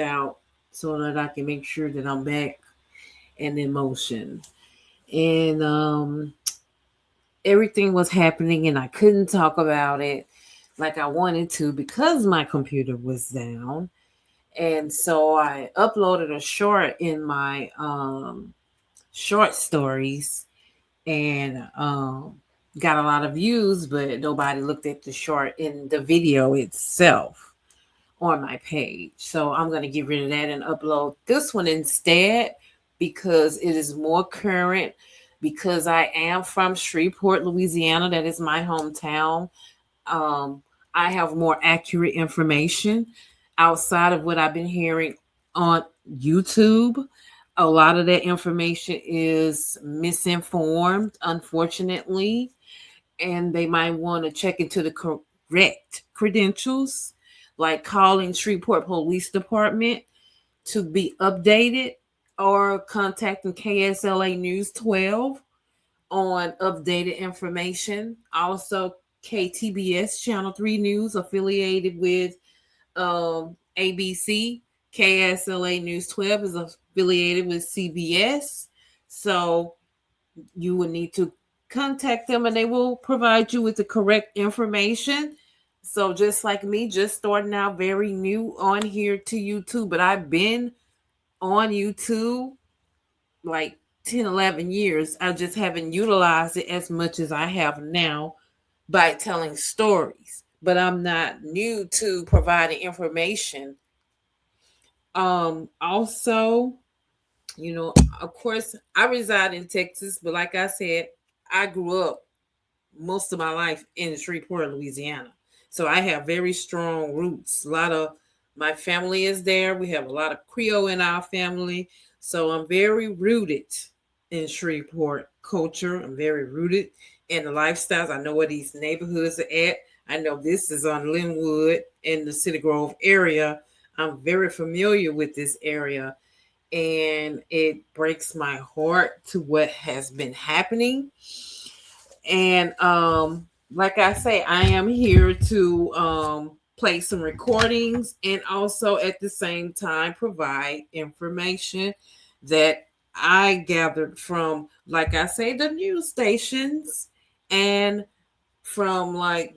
out so that I can make sure that I'm back and in motion. And everything was happening, and I couldn't talk about it like I wanted to because my computer was down. And so I uploaded a short in my short stories, and got a lot of views, but nobody looked at the short in the video itself on my page. So I'm going to get rid of that and upload this one instead because it is more current. Because I am from Shreveport, Louisiana, that is my hometown. Um, I have more accurate information outside of what I've been hearing on YouTube. A lot of that information is misinformed, unfortunately, and they might want to check into the correct credentials, like calling Shreveport Police Department to be updated or contacting KSLA News 12 on updated information. Also, KTBS Channel 3 News affiliated with ABC. KSLA News 12 is affiliated with CBS. So you will need to contact them and they will provide you with the correct information. So just like me, just starting out very new on here to YouTube, but I've been on YouTube like 10, 11 years. I just haven't utilized it as much as I have now by telling stories. But I'm not new to providing information. Also, of course, I reside in Texas, but like I said, I grew up most of my life in Shreveport, Louisiana. So I have very strong roots. A lot of my family is there. We have a lot of Creole in our family. So I'm very rooted in Shreveport culture. I'm very rooted in the lifestyles. I know where these neighborhoods are at. I know this is on Linwood in the City Grove area. I'm very familiar with this area, and it breaks my heart to what has been happening. And like I say, I am here to play some recordings and also at the same time provide information that I gathered from, like I say, the news stations and from like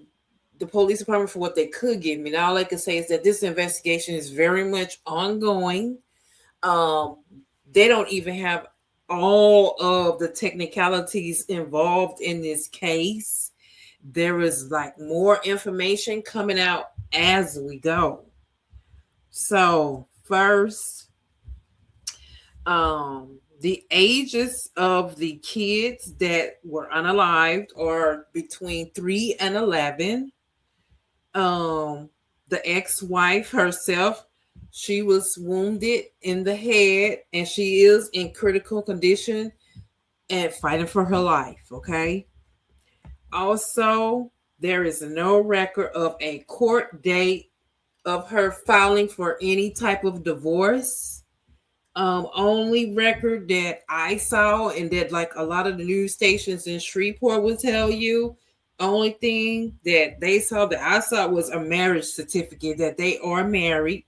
the police department for what they could give me. Now, all I can say is that this investigation is very much ongoing. Um, they don't even have all of the technicalities involved in this case. There is like more information coming out as we go. So, first, um, the ages of the kids that were unalived are between 3 and 11. The ex-wife herself, she was wounded in the head and she is in critical condition and fighting for her life. Okay. Also, there is no record of a court date of her filing for any type of divorce. Only record that I saw, and that like a lot of the news stations in Shreveport will tell you, only thing that they saw that I saw was a marriage certificate that they are married,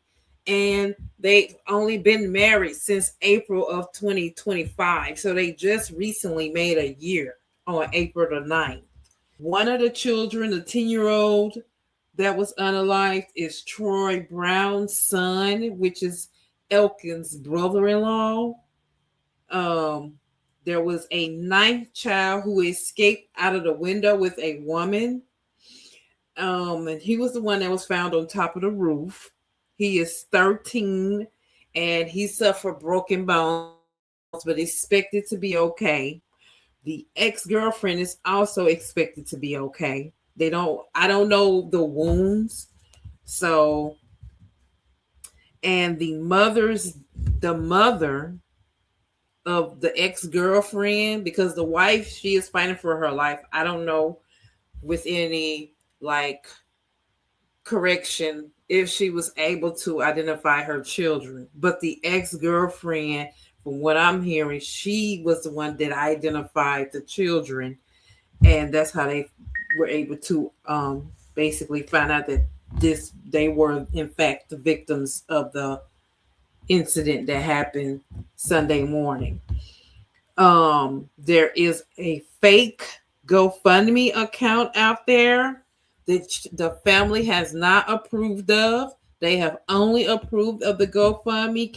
and they've only been married since April of 2025. So they just recently made a year on April the 9th. One of the children, the 10-year-old that was unalived, is Troy Brown's son, which is Elkin's brother-in-law. Um, there was a ninth child who escaped out of the window with a woman. And he was the one that was found on top of the roof. He is 13 and he suffered broken bones, but expected to be okay. The ex-girlfriend is also expected to be okay. I don't know the wounds. So, and the mother of the ex-girlfriend, because the wife, she is fighting for her life. I don't know with any like correction if she was able to identify her children, but the ex-girlfriend, from what I'm hearing, she was the one that identified the children, and that's how they were able to basically find out that they were in fact the victims of the incident that happened Sunday morning. There is a fake GoFundMe account out there that the family has not approved of. They have only approved of the GoFundMe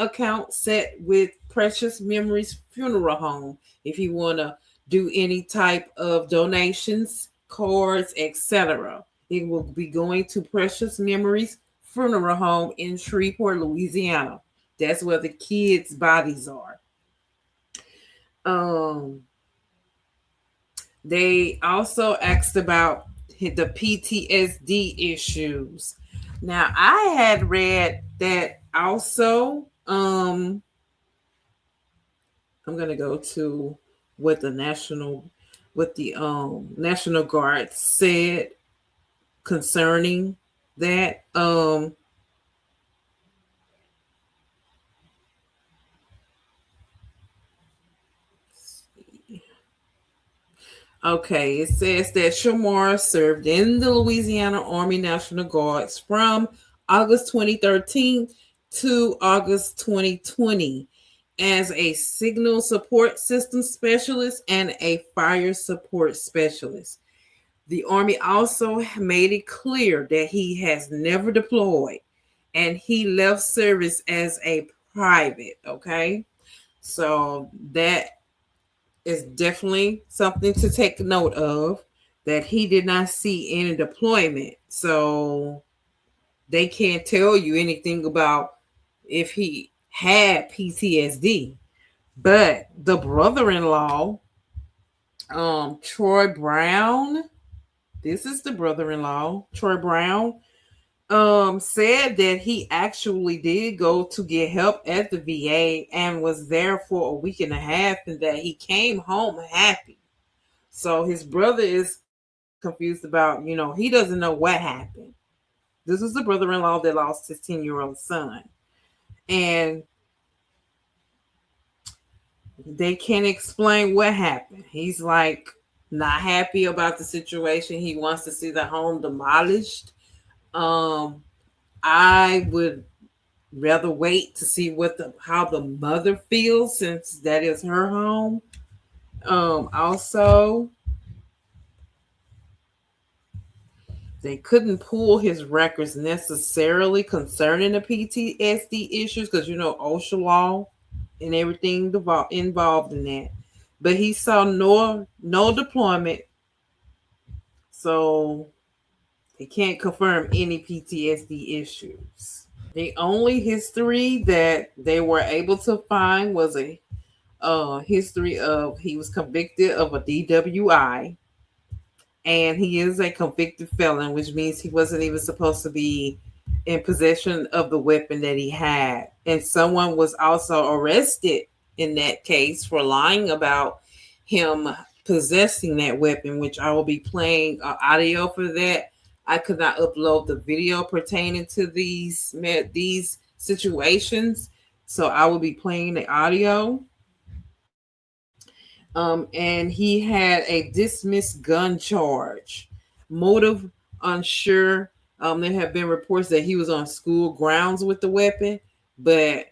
account set with Precious Memories Funeral Home. If you want to do any type of donations, cards, etc., it will be going to Precious Memories Funeral Home in Shreveport, Louisiana. That's where the kids' bodies are. Um, they also asked about the PTSD issues. Now, I had read that also. I'm gonna go to what the National Guard said concerning that. Okay, it says that Shamar served in the Louisiana Army National Guards from August 2013 to August 2020 as a signal support system specialist and a fire support specialist. The Army also made it clear that he has never deployed and he left service as a private. Okay, so that is definitely something to take note of, that he did not see any deployment. So they can't tell you anything about if he had PTSD. But the brother-in-law, Troy Brown, this is the brother-in-law, Troy Brown, said that he actually did go to get help at the VA and was there for a week and a half, and that he came home happy. So his brother is confused about, he doesn't know what happened. This is the brother-in-law that lost his 10-year-old son. And they can't explain what happened. He's like not happy about the situation. He wants to see the home demolished. I would rather wait to see how the mother feels, since that is her home. Also, they couldn't pull his records necessarily concerning the PTSD issues because OSHA law and everything involved in that. But he saw no deployment, so they can't confirm any PTSD issues. The only history that they were able to find was a history of he was convicted of a DWI, and he is a convicted felon, which means he wasn't even supposed to be in possession of the weapon that he had. And someone was also arrested in that case for lying about him possessing that weapon, which I will be playing audio for that. I could not upload the video pertaining to these situations, so I will be playing the audio. And he had a dismissed gun charge. Motive unsure. There have been reports that he was on school grounds with the weapon, but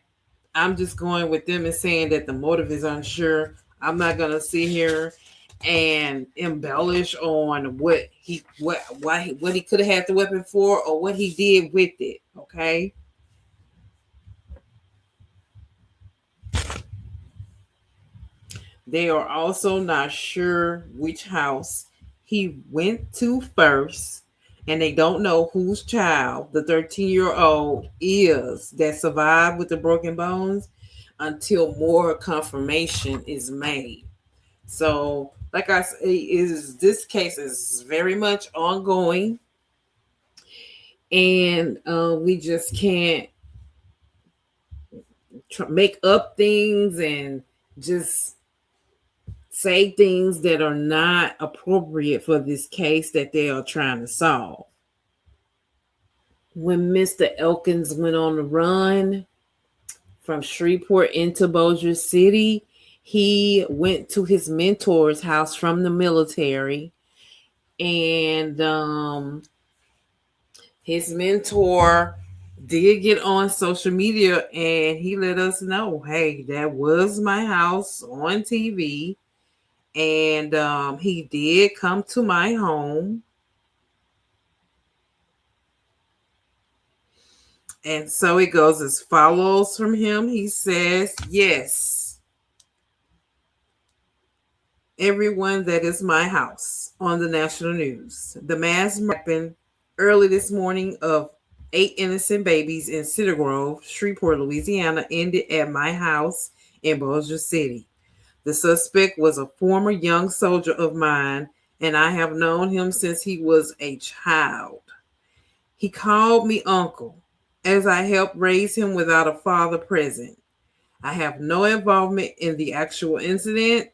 I'm just going with them and saying that the motive is unsure. I'm not gonna sit here and embellish on what he could have had the weapon for or what he did with it. Okay. They are also not sure which house he went to first, and they don't know whose child the 13-year-old is that survived with the broken bones until more confirmation is made. So, like I say, this case is very much ongoing, and we just can't make up things and just say things that are not appropriate for this case that they are trying to solve. When Mr. Elkins went on the run from Shreveport into Bossier City, he went to his mentor's house from the military, and his mentor did get on social media and he let us know, hey, that was my house on TV. And he did come to my home. And so it goes as follows from him. He says, yes, everyone, that is my house on the national news. The mass happened early this morning of 8 innocent babies in Cedar Grove, Shreveport, Louisiana, ended at my house in Bossier City. The suspect was a former young soldier of mine, and I have known him since he was a child. He called me uncle, as I helped raise him without a father present. I have no involvement in the actual incident.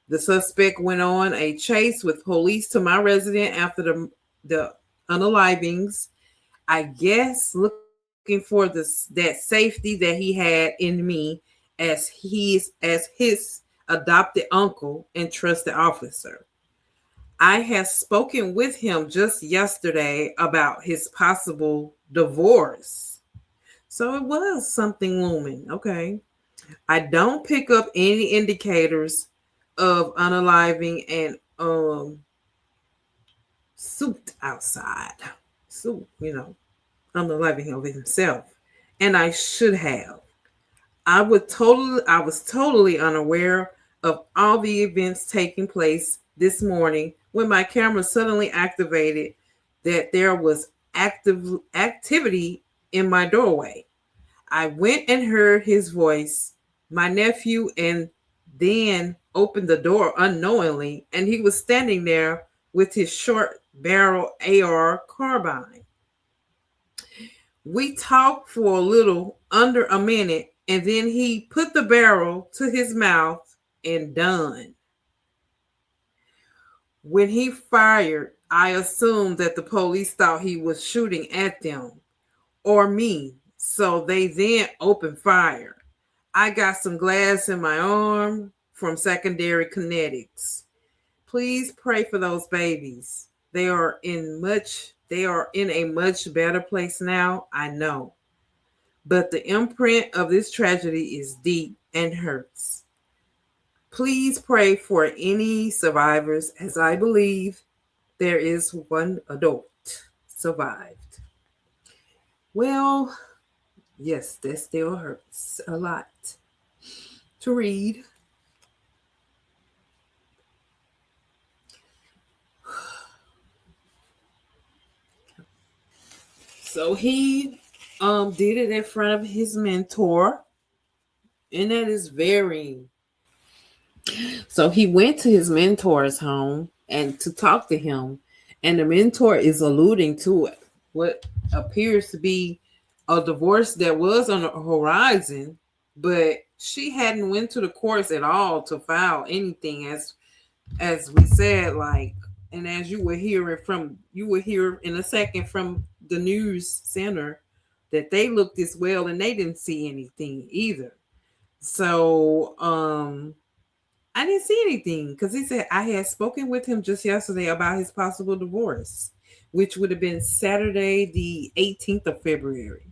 The suspect went on a chase with police to my residence after the unalivings. I guess looking for that safety that he had in me as his adopted uncle and trusted officer. I have spoken with him just yesterday about his possible divorce. So it was something looming. Okay. I don't pick up any indicators of unaliving and suit outside. Suit, unaliving of himself. And I should have. I was totally unaware of all the events taking place this morning when my camera suddenly activated that there was active activity in my doorway. I went and heard his voice, my nephew, and then opened the door unknowingly, and he was standing there with his short barrel AR carbine. We talked for a little under a minute, and then he put the barrel to his mouth and done. When he fired, I assumed that the police thought he was shooting at them or me, so they then opened fire. I got some glass in my arm from secondary kinetics. Please pray for those babies. They are in a much better place now, I know. But the imprint of this tragedy is deep and hurts. Please pray for any survivors, as I believe there is one adult survived. Well, yes, that still hurts a lot to read. So he did it in front of his mentor, and that is very. So he went to his mentor's home and to talk to him, and the mentor is alluding to what appears to be a divorce that was on the horizon, but she hadn't went to the courts at all to file anything, as we said, like, and as you will hear in a second from the news center that they looked as well and they didn't see anything either. So I didn't see anything because he said I had spoken with him just yesterday about his possible divorce, which would have been Saturday the 18th of February.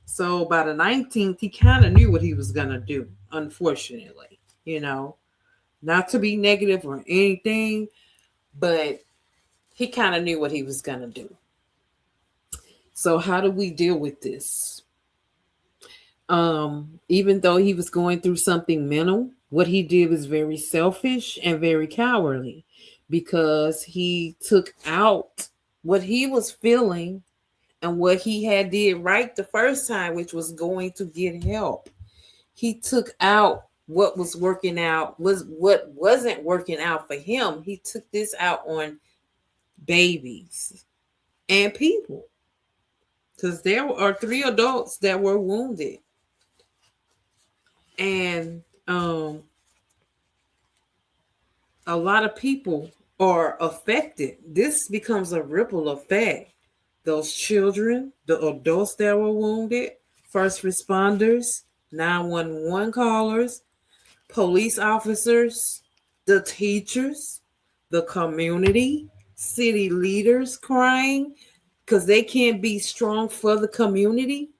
So by the 19th, he kind of knew what he was going to do, unfortunately. Not to be negative or anything, but he kind of knew what he was going to do. So how do we deal with this? Even though he was going through something mental, what he did was very selfish and very cowardly because he took out what he was feeling and what he had did right the first time, which was going to get help. He took out what was working out, was what wasn't working out for him. He took this out on babies and people because there are 3 adults that were wounded. And a lot of people are affected. This becomes a ripple effect. Those children, the adults that were wounded, first responders, 911 callers, police officers, the teachers, the community, city leaders crying. because they can't be strong for the community.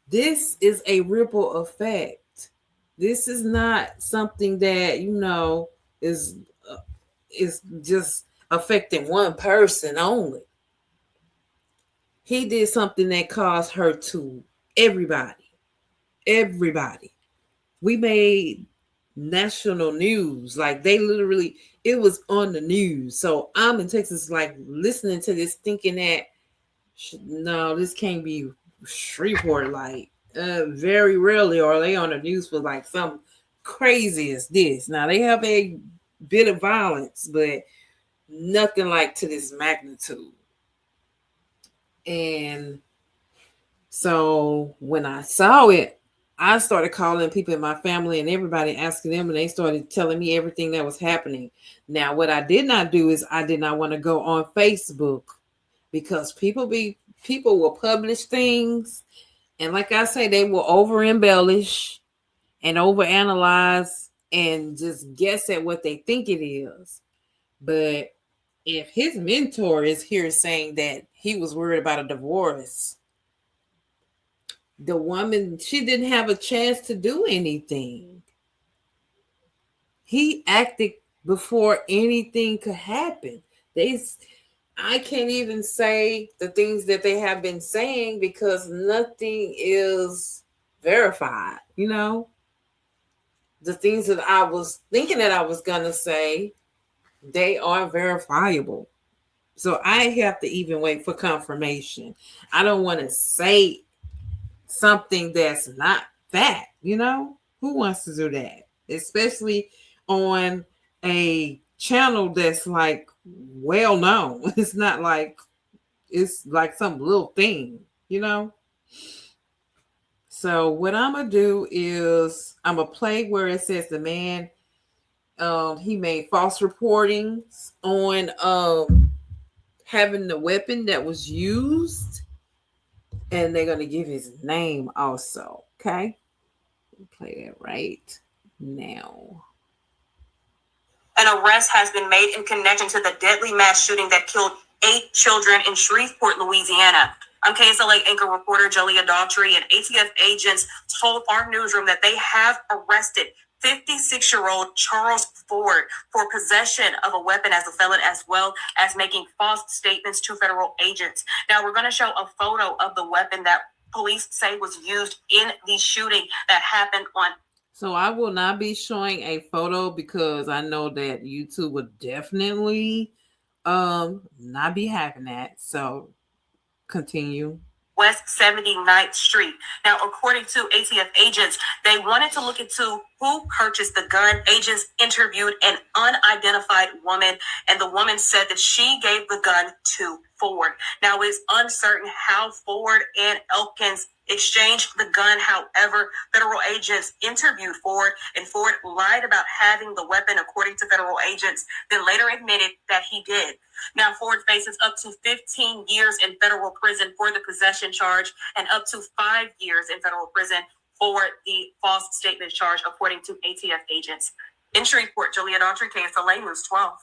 This is a ripple effect. This is not something that is is just affecting one person only. He did something that caused hurt to everybody. Everybody. We made national news. Like they literally, it was on the news. So I'm in Texas, like listening to this, thinking that no, this can't be Shreveport. Like very rarely are they on the news for like some crazy as this. Now they have a bit of violence, but nothing like to this magnitude. And so when I saw it, I started calling people in my family and everybody, asking them, and they started telling me everything that was happening. Now, what I did not do is I did not want to go on Facebook, because people will publish things, and like I say, they will over embellish and over analyze and just guess at what they think it is. But if his mentor is here saying that he was worried about a divorce, the woman, she didn't have a chance to do anything. He acted before anything could happen. I can't even say the things that they have been saying because nothing is verified. The things that I was thinking that I was gonna say, they are verifiable. So I have to even wait for confirmation. I don't want to say something that's not fact. Who wants to do that? Especially on a channel that's like well known. It's not like it's like some little thing. So what I'm gonna do is I'm gonna play where it says the man he made false reportings on having the weapon that was used, and they're gonna give his name also. Okay, play that right now. An arrest has been made in connection to the deadly mass shooting that killed 8 children in Shreveport, Louisiana. I'm KSLA anchor reporter Julia Daughtry, and ATF agents told our newsroom that they have arrested 56-year-old Charles Ford for possession of a weapon as a felon, as well as making false statements to federal agents. Now, we're going to show a photo of the weapon that police say was used in the shooting that happened on. So I will not be showing a photo because I know that YouTube would definitely not be having that. So continue. West 79th Street. Now, according to ATF agents, they wanted to look into who purchased the gun. Agents interviewed an unidentified woman, and the woman said that she gave the gun to Ford. Now, it's uncertain how Ford and Elkins exchanged the gun. However, federal agents interviewed Ford, and Ford lied about having the weapon, according to federal agents, then later admitted that he did. Now, Ford faces up to 15 years in federal prison for the possession charge and up to 5 years in federal prison for the false statement charge, according to ATF agents. In Shreveport, Julia Daughtry, KSLA News 12.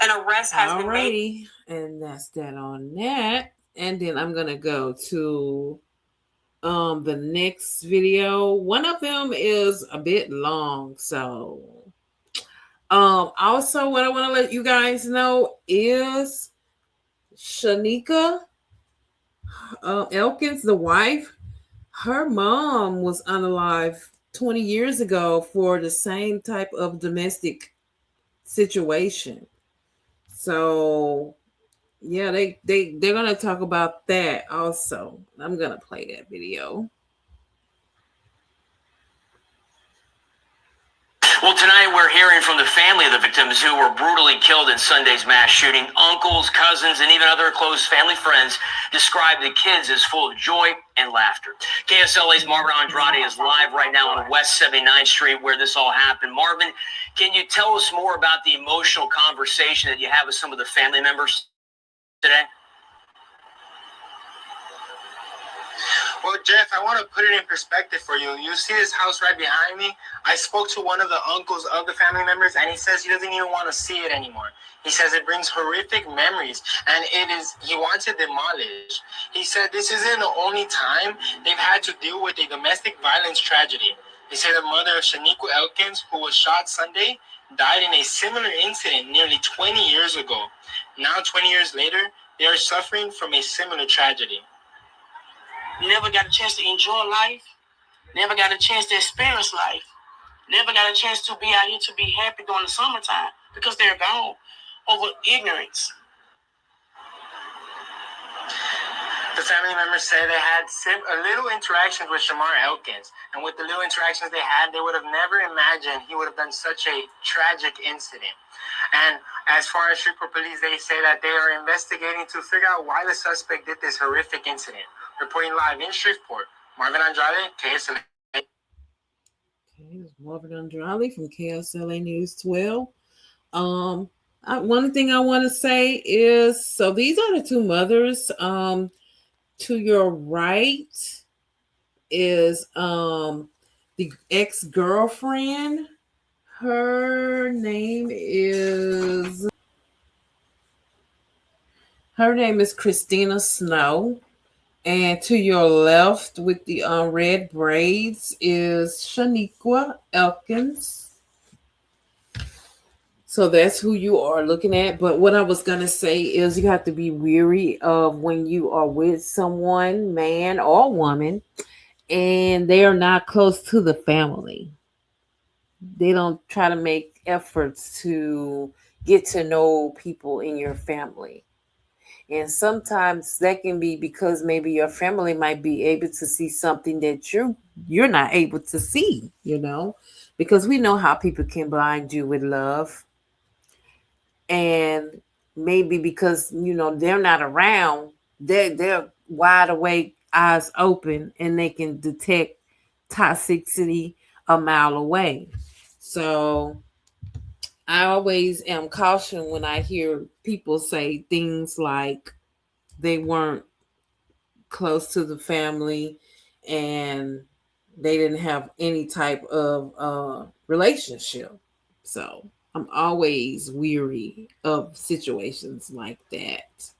An arrest has been made. And that's that on that. And then I'm going to go to the next video. One of them is a bit long, so also what I want to let you guys know is Shanika Elkins, the wife, her mom was unalive 20 years ago for the same type of domestic situation. So yeah, they're gonna talk about that also. I'm gonna play that video. Well, tonight we're hearing from the family of the victims who were brutally killed in Sunday's mass shooting. Uncles, cousins, and even other close family friends describe the kids as full of joy and laughter. KSLA's Marvin Andrade is live right now on West 79th Street where this all happened. Marvin, can you tell us more about the emotional conversation that you have with some of the family members today? Well, Jeff, I want to put it in perspective for you. You see this house right behind me? I spoke to one of the uncles of the family members, and he says he doesn't even want to see it anymore. He says it brings horrific memories, and he wants it demolished. He said this isn't the only time they've had to deal with a domestic violence tragedy. They say the mother of Shaniqua Elkins, who was shot Sunday, died in a similar incident nearly 20 years ago. Now, 20 years later, they are suffering from a similar tragedy. Never got a chance to enjoy life. Never got a chance to experience life. Never got a chance to be out here to be happy during the summertime because they're gone over ignorance. The family members say they had a little interactions with Shamar Elkins, and with the little interactions they had, they would have never imagined he would have done such a tragic incident. And as far as Shreveport Police, they say that they are investigating to figure out why the suspect did this horrific incident. Reporting live in Shreveport, Marvin Andrade, KSLA. Okay, it's Marvin Andrade from KSLA News 12. One thing I want to say is, so these are the two mothers. To your right is the ex-girlfriend. Her name is Christina Snow. And to your left with the red braids is Shaniqua Elkins. So that's who you are looking at. But what I was going to say is you have to be weary of when you are with someone, man or woman, and they are not close to the family. They don't try to make efforts to get to know people in your family. And sometimes that can be because maybe your family might be able to see something that you're not able to see, because we know how people can blind you with love. And maybe because, they're not around, they're wide awake, eyes open, and they can detect toxicity a mile away. So I always am cautioned when I hear people say things like they weren't close to the family and they didn't have any type of relationship. So I'm always weary of situations like that.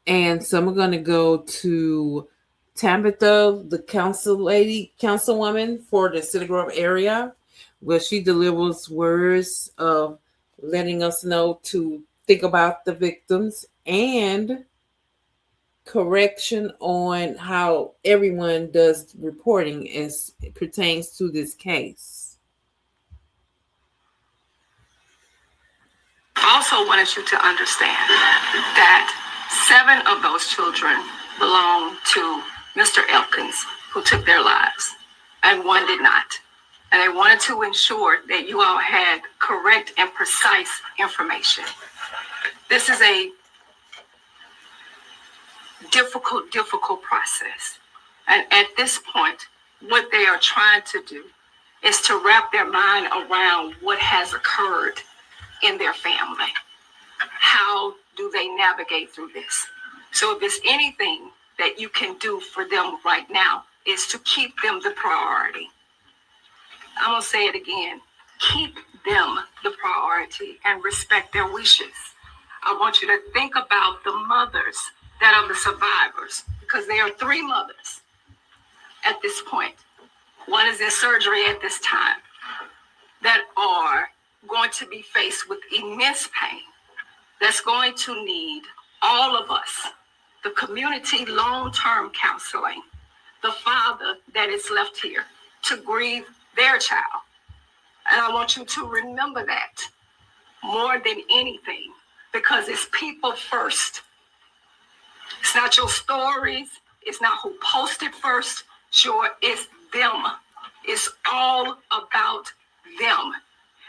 And so I'm going to go to Tabitha, the councilwoman for the Cedar Grove area, where she delivers words of letting us know to think about the victims and correction on how everyone does reporting as it pertains to this case. I also wanted you to understand that 7 of those children belong to Mr. Elkins, who took their lives, and 1 did not. And I wanted to ensure that you all had correct and precise information. This is a difficult process. And at this point, what they are trying to do is to wrap their mind around what has occurred in their family. How do they navigate through this? So if there's anything that you can do for them right now, is to keep them the priority. I'm going to say it again. Keep them the priority and respect their wishes. I want you to think about the mothers that are the survivors, because there are 3 mothers at this point. 1 is in surgery at this time, that are going to be faced with immense pain, that's going to need all of us, the community long-term counseling, the father that is left here to grieve their child. And I want you to remember that more than anything, because it's people first. It's not your stories. It's not who posted first. Sure, it's them. It's all about them.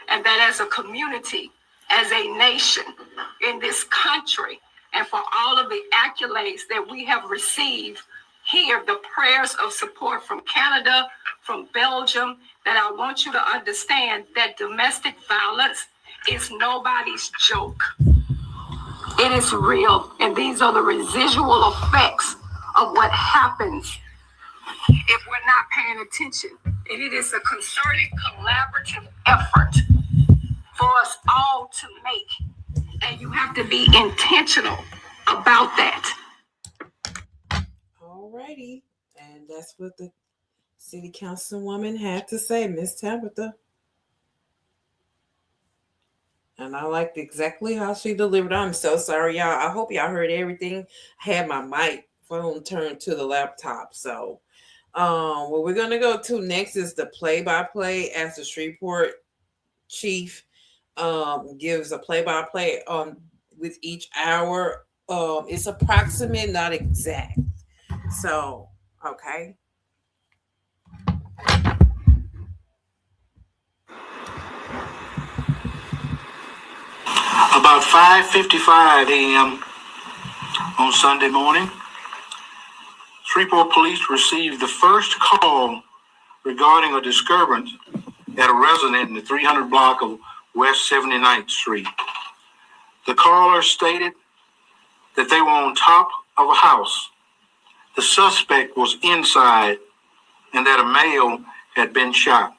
And that as a community, as a nation in this country, and for all of the accolades that we have received here, the prayers of support from Canada, from Belgium, that I want you to understand that domestic violence is nobody's joke. It is real, and these are the residual effects of what happens if we're not paying attention. And it is a concerted, collaborative effort for us all to make. And you have to be intentional about that. Alrighty. And that's what the city councilwoman had to say, Miss Tabitha. And I liked exactly how she delivered. I'm so sorry, y'all. I hope y'all heard everything. I had my microphone turned to the laptop. So what we're gonna go to next is the play-by-play as the Shreveport Chief gives a play-by-play with each hour. It's approximate, not exact. So, okay. About 5:55 a.m. on Sunday morning, Shreveport Police received the first call regarding a disturbance at a resident in the 300 block of West 79th Street. The caller stated that they were on top of a house. The suspect was inside and that a male had been shot.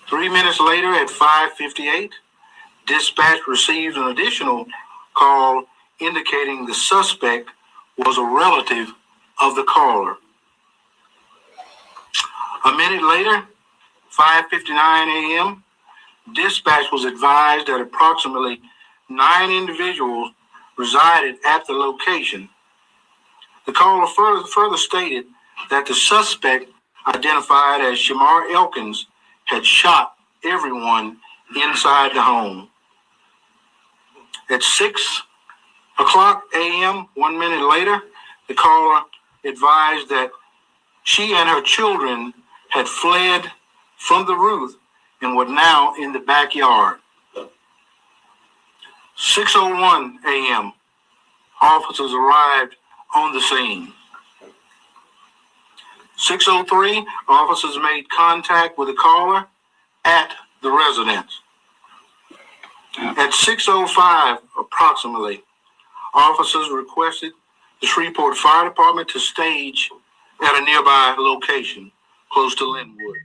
3 minutes later at 5:58, dispatch received an additional call indicating the suspect was a relative of the caller. A minute later, 5:59 a.m., dispatch was advised that approximately 9 individuals resided at the location. The caller further stated that the suspect, identified as Shamar Elkins, had shot everyone inside the home. At 6 o'clock a.m., 1 minute later, the caller advised that she and her children had fled from the roof and were now in the backyard. 6:01 a.m., officers arrived on the scene. 6:03, officers made contact with the caller at the residence. At 6:05 approximately, officers requested the Shreveport Fire Department to stage at a nearby location close to Linwood.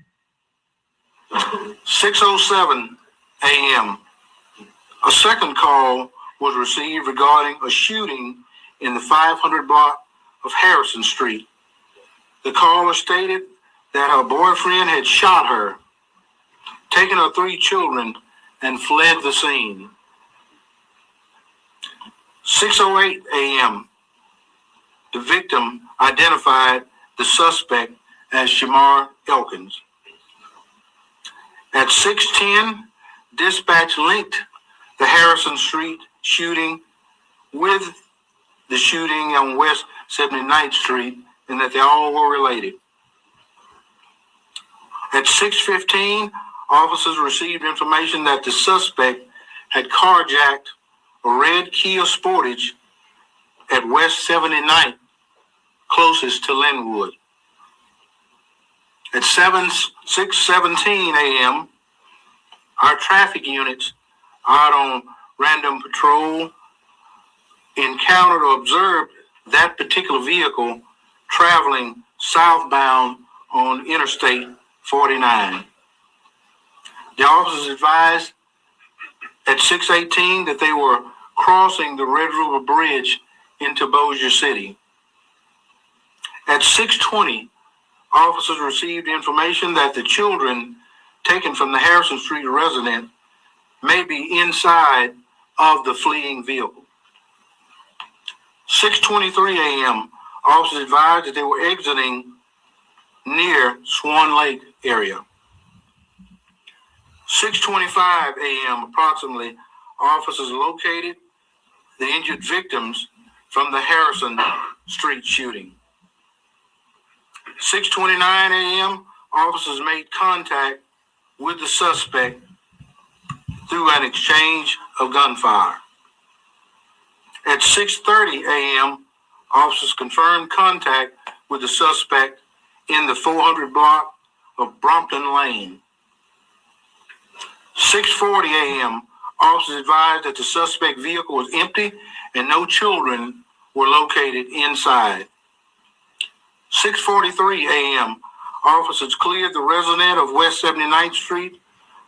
6:07 a.m., a second call was received regarding a shooting in the 500 block of Harrison Street. The caller stated that her boyfriend had shot her, taken her 3 children, and fled the scene. 6:08 a.m., the victim identified the suspect as Shamar Elkins. At 6:10, dispatch linked the Harrison Street shooting with the shooting on West 79th Street and that they all were related. At 6:15, officers received information that the suspect had carjacked a red Kia Sportage at West 79th, closest to Linwood. At 6:17 a.m., our traffic units out on random patrol encountered or observed that particular vehicle traveling southbound on Interstate 49. The officers advised at 6:18 that they were crossing the Red River Bridge into Bossier City. At 6:20, officers received information that the children taken from the Harrison Street residence may be inside of the fleeing vehicle. 6:23 a.m., officers advised that they were exiting near Swan Lake area. 6:25 a.m. approximately, officers located the injured victims from the Harrison Street shooting. 6:29 a.m., officers made contact with the suspect through an exchange of gunfire. At 6:30 a.m., officers confirmed contact with the suspect in the 400 block of Brompton Lane. 6:40 a.m., officers advised that the suspect vehicle was empty and no children were located inside. 6:43 a.m., officers cleared the resident of West 79th Street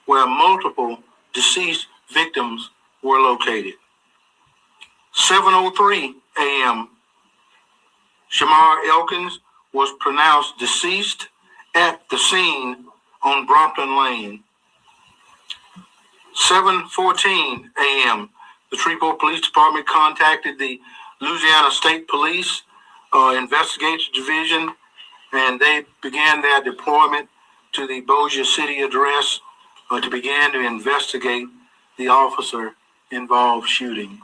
where multiple deceased victims were located. 7:03 a.m., Shamar Elkins was pronounced deceased at the scene on Brompton Lane. 7:14 a.m., the Shreveport Police Department contacted the Louisiana State Police Investigative Division, and they began their deployment to the Bossier City address to begin to investigate the officer-involved shooting.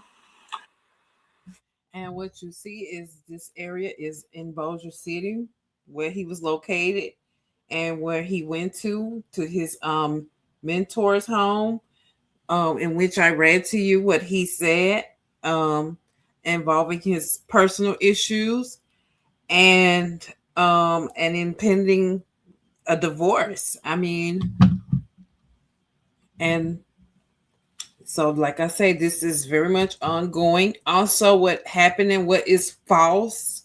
And what you see is this area is in Bossier City, where he was located and where he went to his mentor's home, in which I read to you what he said, involving his personal issues and impending a divorce. I mean, and so, like I say, this is very much ongoing. Also, what happened and what is false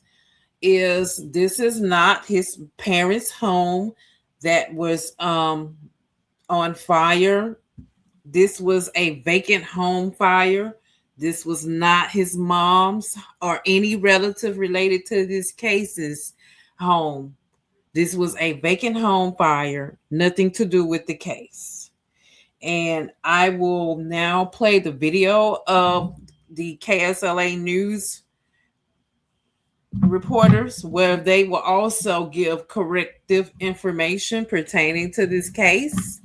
is this is not his parents' home that was on fire. This was a vacant home fire. This was not his mom's or any relative related to this case's home. This was a vacant home fire, nothing to do with the case. And I will now play the video of the KSLA News reporters, where they will also give corrective information pertaining to this case.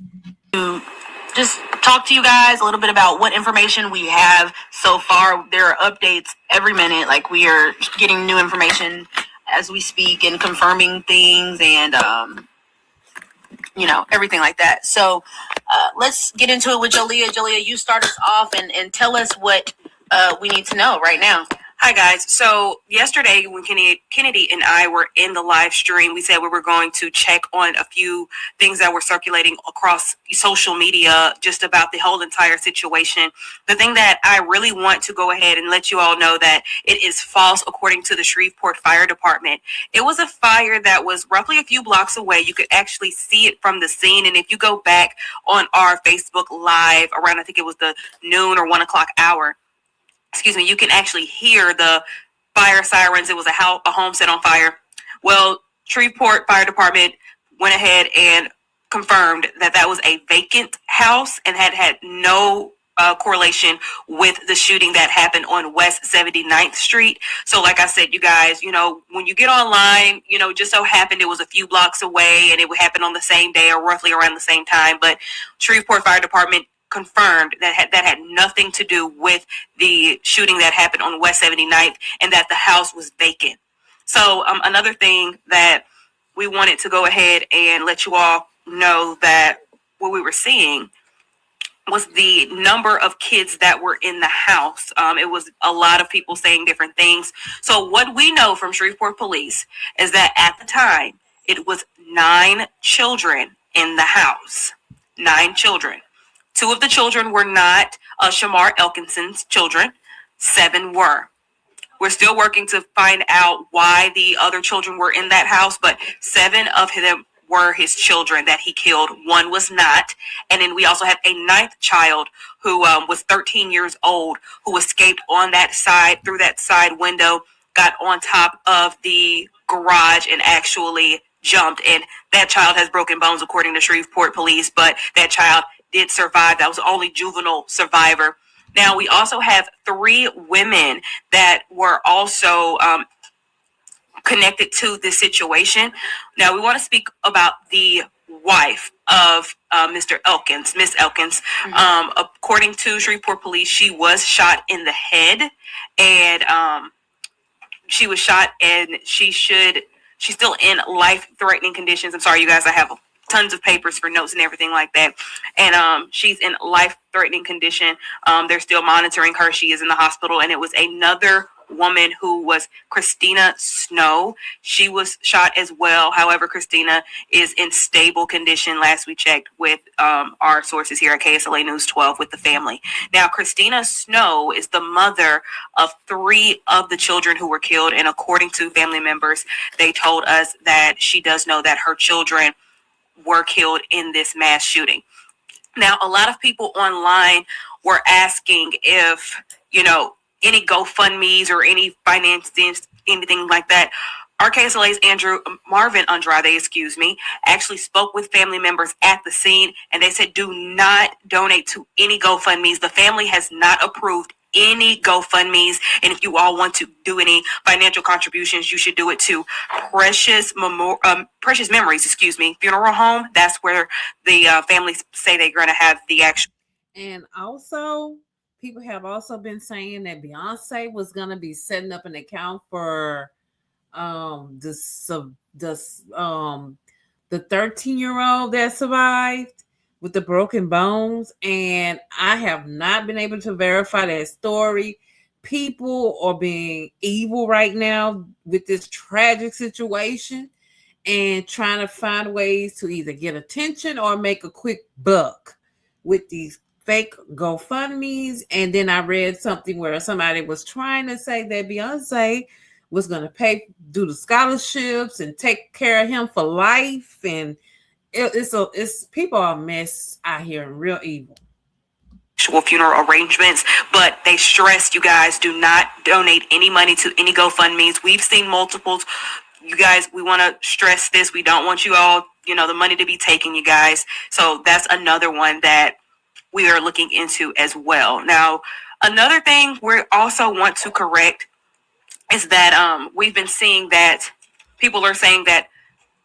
Just talk to you guys a little bit about what information we have so far. There are updates every minute. Like, we are getting new information as we speak and confirming things and, everything like that. So let's get into it with Jalea. Jalea, you start us off and tell us what we need to know right now. Hi, guys. So yesterday when Kennedy and I were in the live stream, we said we were going to check on a few things that were circulating across social media just about the whole entire situation. The thing that I really want to go ahead and let you all know that it is false according to the Shreveport Fire Department. It was a fire that was roughly a few blocks away. You could actually see it from the scene. And if you go back on our Facebook Live around, I think it was the noon or 1 o'clock hour, you can actually hear the fire sirens. It was a home set on fire. Well, Shreveport Fire Department went ahead and confirmed that that was a vacant house and had no correlation with the shooting that happened on West 79th Street. So like I said, you guys, when you get online, just so happened it was a few blocks away and it would happen on the same day or roughly around the same time. But Shreveport Fire Department confirmed that had nothing to do with the shooting that happened on West 79th and that the house was vacant. So another thing that we wanted to go ahead and let you all know that what we were seeing was the number of kids that were in the house. It was a lot of people saying different things. So what we know from Shreveport Police is that at the time, it was 9 children in the house. 9 children. 2 of the children were not Shamar Elkinson's children. 7 were. We're still working to find out why the other children were in that house, but 7 of them were his children that he killed. 1 was not. And then we also have a 9th child who was 13 years old, who escaped on that side, through that side window, got on top of the garage and actually jumped. And that child has broken bones, according to Shreveport Police, but that child did survive. That was the only juvenile survivor. Now, we also have 3 women that were also connected to this situation. Now, we want to speak about the wife of Mr. Elkins, Miss Elkins. Mm-hmm. According to Shreveport Police, she was shot in the head, and she was shot, and she's still in life-threatening conditions. I'm sorry, you guys, I have tons of papers for notes and everything like that. And she's in life-threatening condition. They're still monitoring her. She is in the hospital. And it was another woman who was Christina Snow. She was shot as well. However, Christina is in stable condition last we checked with our sources here at KSLA News 12 with the family. Now, Christina Snow is the mother of 3 of the children who were killed, and according to family members, they told us that she does know that her children were killed in this mass shooting. Now, a lot of people online were asking if, any GoFundMe's or any finances, anything like that. Our KSLA's Marvin Andrade, actually spoke with family members at the scene, and they said do not donate to any GoFundMe's. The family has not approved any GoFundMe's, and if you all want to do any financial contributions, you should do it to Precious Memories, funeral home. That's where the families say they're going to have the actual. And also, people have also been saying that Beyonce was going to be setting up an account for the 13-year-old that survived with the broken bones, and I have not been able to verify that story. People are being evil right now with this tragic situation and trying to find ways to either get attention or make a quick buck with these fake GoFundMe's. And then I read something where somebody was trying to say that Beyonce was going to do the scholarships and take care of him for life. And it's people are a mess out here and real evil. Funeral arrangements, but they stressed, you guys, do not donate any money to any GoFundMe's. We've seen multiples. You guys, we want to stress this. We don't want you all, the money to be taken, you guys. So that's another one that we are looking into as well. Now, another thing we also want to correct is that we've been seeing that people are saying that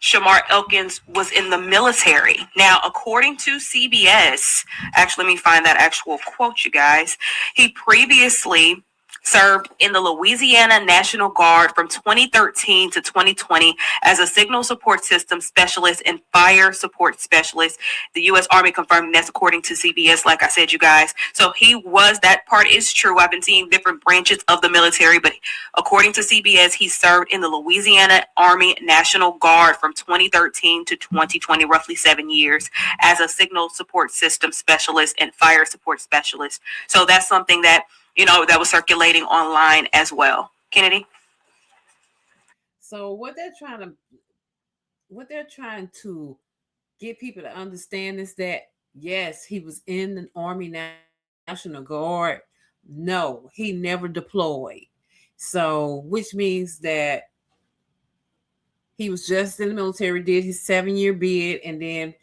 Shamar Elkins was in the military. Now, according to CBS, actually, let me find that actual quote, you guys. He previously served in the Louisiana National Guard from 2013 to 2020 as a signal support system specialist and fire support specialist. The U.S. Army confirmed that's according to CBS, like I said, you guys. So that part is true. I've been seeing different branches of the military, but according to CBS, he served in the Louisiana Army National Guard from 2013 to 2020, roughly 7 years, as a signal support system specialist and fire support specialist. So that's something that that was circulating online as well. Kennedy? So what they're trying to get people to understand is that, yes, he was in the Army National Guard. No, he never deployed. So, which means that he was just in the military, did his 7-year bid, and then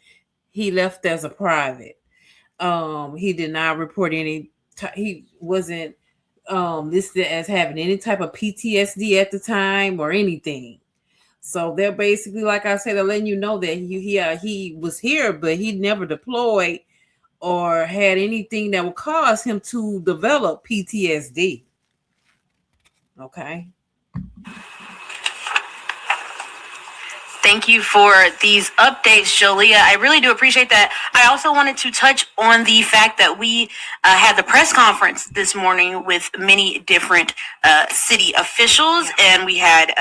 he left as a private. He did not report he wasn't listed as having any type of PTSD at the time or anything. So they're basically, like I said, they're letting you know that he was here, but he never deployed or had anything that would cause him to develop PTSD. Okay. Thank you for these updates, Jolia. I really do appreciate that. I also wanted to touch on the fact that we had the press conference this morning with many different city officials, and we had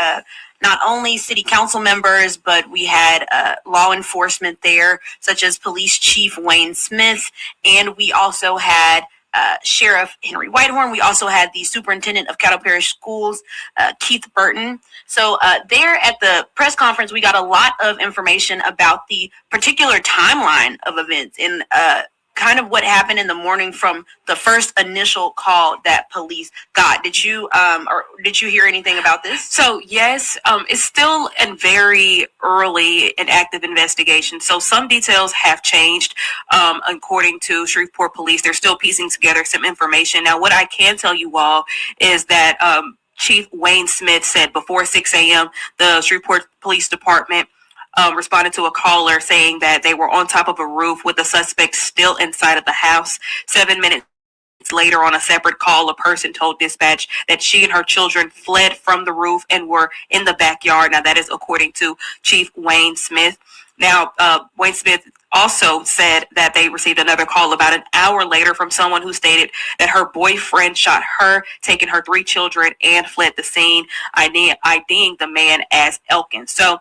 not only city council members, but we had law enforcement there, such as Police Chief Wayne Smith, and we also had Sheriff Henry Whitehorn. We also had the Superintendent of Caddo Parish Schools, Keith Burton. So there at the press conference, we got a lot of information about the particular timeline of events and kind of what happened in the morning from the first initial call that police got. Did you hear anything about this? So yes, it's still a very early and active investigation. So some details have changed. According to Shreveport Police, they're still piecing together some information. Now, what I can tell you all is that Chief Wayne Smith said before 6 a.m., the Shreveport Police Department responded to a caller saying that they were on top of a roof with the suspect still inside of the house. 7 minutes later, on a separate call, a person told dispatch that she and her children fled from the roof and were in the backyard. Now, that is according to Chief Wayne Smith. Now, Wayne Smith also said that they received another call about an hour later from someone who stated that her boyfriend shot her, taking her 3 children, and fled the scene, IDing the man as Elkins. So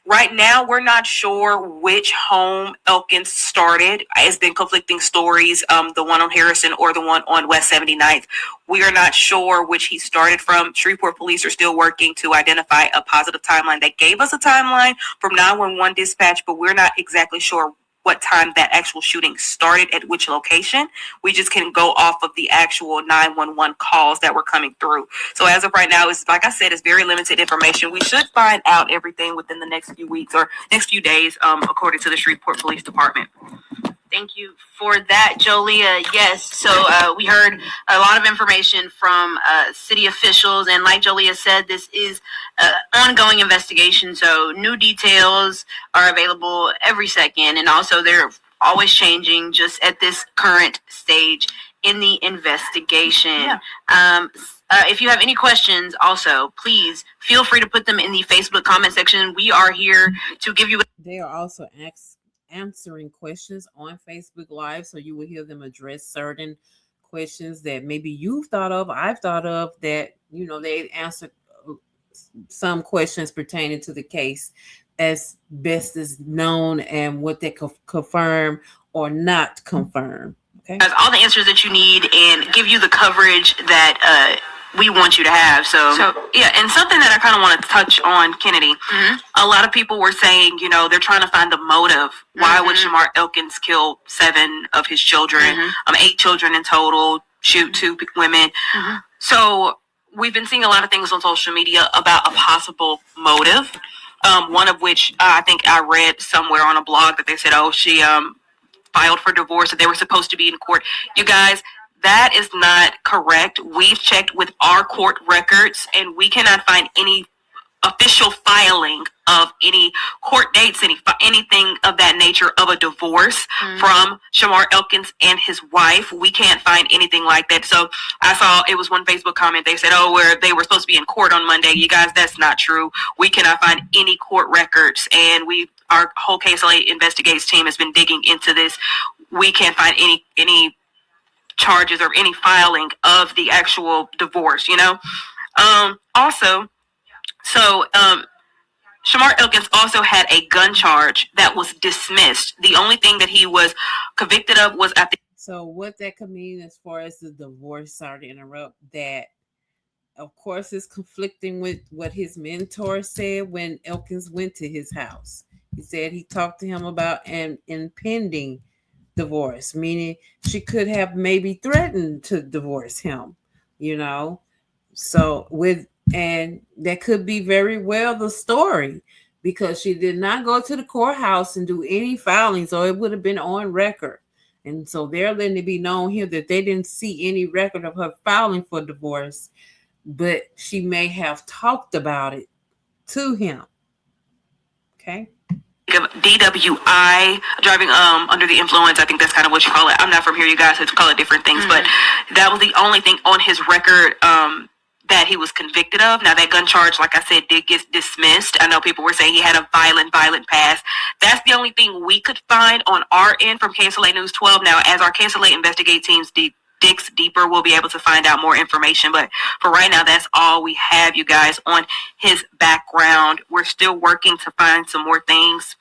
right now, we're not sure which home Elkins started. It's been conflicting stories, the one on Harrison or the one on West 79th. We are not sure which he started from. Shreveport police are still working to identify a positive timeline. They gave us a timeline from 911 dispatch, but we're not exactly sure what time that actual shooting started at which location. We just can go off of the actual 911 calls that were coming through. So as of right now, it's like I said, it's very limited information. We should find out everything within the next few weeks or next few days, according to the Shreveport Police Department. Thank you for that, Jolia. Yes, so we heard a lot of information from city officials, and like Jolia said, this is an ongoing investigation, so new details are available every second, and also they're always changing just at this current stage in the investigation. Yeah. If you have any questions, also, please feel free to put them in the Facebook comment section. We are here to give you... They are also answering questions on Facebook Live, so you will hear them address certain questions that maybe you've thought of, I've thought of, that, you know, they answered some questions pertaining to the case as best as known and what they confirm or not confirm. Okay, all the answers that you need and give you the coverage that we want you to have. So yeah, and something that I kind of want to touch on, Kennedy. Mm-hmm. A lot of people were saying, you know, they're trying to find the motive. Why would Shamar Elkins kill 7 of his children, 8 children in total, shoot 2 women? So we've been seeing a lot of things on social media about a possible motive. One of which I think I read somewhere on a blog that they said, oh, she filed for divorce, that they were supposed to be in court. You guys, that is not correct. We've checked with our court records, and we cannot find any official filing of any court dates, anything of that nature of a divorce from Shamar Elkins and his wife. We can't find anything like that. So I saw it was one Facebook comment. They said, oh, they were supposed to be in court on Monday. You guys, that's not true. We cannot find any court records, and our whole KSLA Investigates team has been digging into this. We can't find any charges or any filing of the actual divorce, you know. Shamar Elkins also had a gun charge that was dismissed. The only thing that he was convicted of was at the... So what that could mean as far as the divorce, sorry to interrupt, that of course is conflicting with what his mentor said when Elkins went to his house. He said he talked to him about an impending divorce, meaning she could have maybe threatened to divorce him, you know. So and that could be very well the story, because she did not go to the courthouse and do any filings, or it would have been on record. And so they're letting it be known here that they didn't see any record of her filing for divorce, but she may have talked about it to him. Okay. DWI, driving under the influence. I think that's kind of what you call it. I'm not from here, you guys, so call it different things, but that was the only thing on his record that he was convicted of. Now, that gun charge, like I said, did get dismissed. I know people were saying he had a violent past. That's the only thing we could find on our end from KSLA News 12. Now, as our KSLA Investigate teams digs deeper, we'll be able to find out more information. But for right now, that's all we have, you guys, on his background. We're still working to find some more things.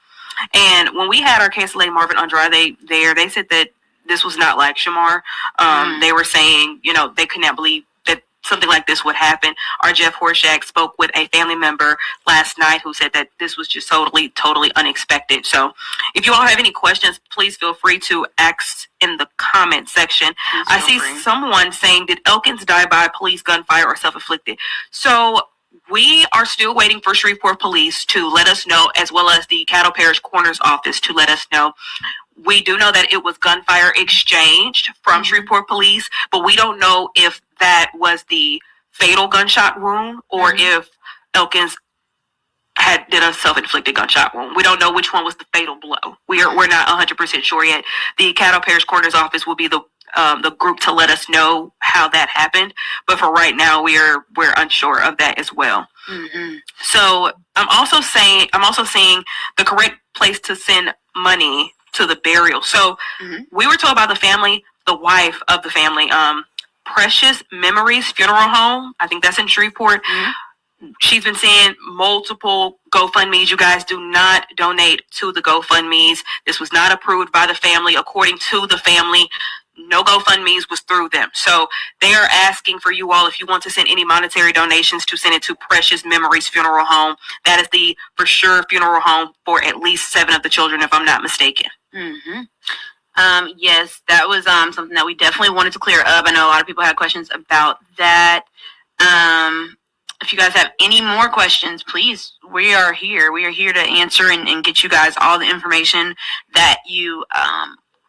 And when we had our KSLA Marvin Andrade there, they said that this was not like Shamar. They were saying, you know, they could not believe that something like this would happen. Our Jeff Horshak spoke with a family member last night who said that this was just totally unexpected. So if you all have any questions, please feel free to ask in the comment section. I see someone saying, did Elkins die by police gunfire or self-inflicted? So we are still waiting for Shreveport Police to let us know, as well as the Cattle Parish Coroner's Office to let us know. We do know that it was gunfire exchanged from Shreveport Police, but we don't know if that was the fatal gunshot wound or if Elkins did a self-inflicted gunshot wound. We don't know which one was the fatal blow. We're not 100% sure yet. The Cattle Parish Coroner's Office will be the group to let us know how that happened, but for right now we're unsure of that as well. So I'm also seeing the correct place to send money to the burial. So we were told by the family, the wife of the family, Precious Memories Funeral Home. I think that's in Shreveport. She's been seeing multiple GoFundMes. You guys do not donate to the GoFundMes. This was not approved by the family. According to the family, no GoFundMes was through them. So they are asking for you all, if you want to send any monetary donations, to send it to Precious Memories Funeral Home. That is the for sure funeral home for at least 7 of the children, if I'm not mistaken. Yes, that was something that we definitely wanted to clear up. I know a lot of people had questions about that. If you guys have any more questions, please, we are here. We are here to answer and get you guys all the information that you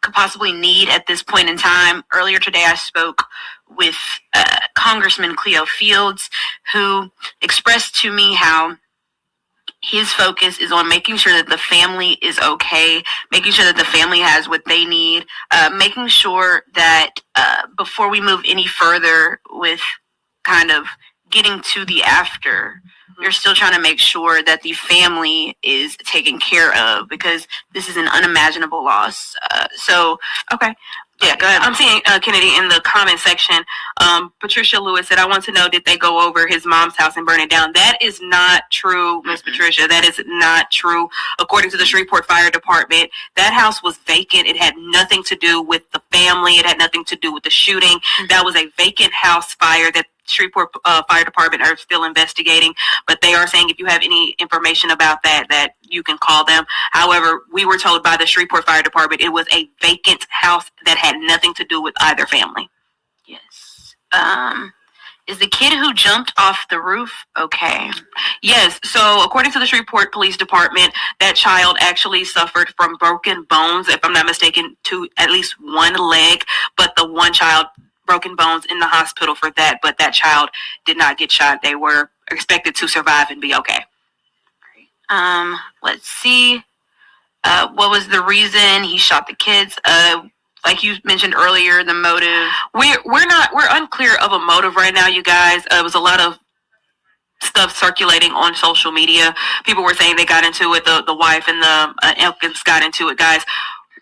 could possibly need at this point in time. Earlier today, I spoke with Congressman Cleo Fields, who expressed to me how his focus is on making sure that the family is okay, making sure that the family has what they need, making sure that before we move any further with kind of getting to the after, you're still trying to make sure that the family is taken care of, because this is an unimaginable loss. Okay. Yeah, go ahead. I'm seeing Kennedy in the comment section. Patricia Lewis said, I want to know, did they go over his mom's house and burn it down? That is not true, Miss Patricia. That is not true. According to the Shreveport Fire Department, that house was vacant. It had nothing to do with the family. It had nothing to do with the shooting. That was a vacant house fire that Shreveport Fire Department are still investigating, but they are saying if you have any information about that you can call them. However, we were told by the Shreveport Fire Department it was a vacant house that had nothing to do with either family. Yes. Is the kid who jumped off the roof okay? Yes. So according to the Shreveport Police Department, that child actually suffered from broken bones, if I'm not mistaken, to at least one leg, but the one child broken bones in the hospital for that, but that child did not get shot. They were expected to survive and be okay. Let's see. What was the reason he shot the kids? Like you mentioned earlier, the motive. We're unclear of a motive right now, you guys. It was a lot of stuff circulating on social media. People were saying they got into it. The wife and the Elkins got into it, guys.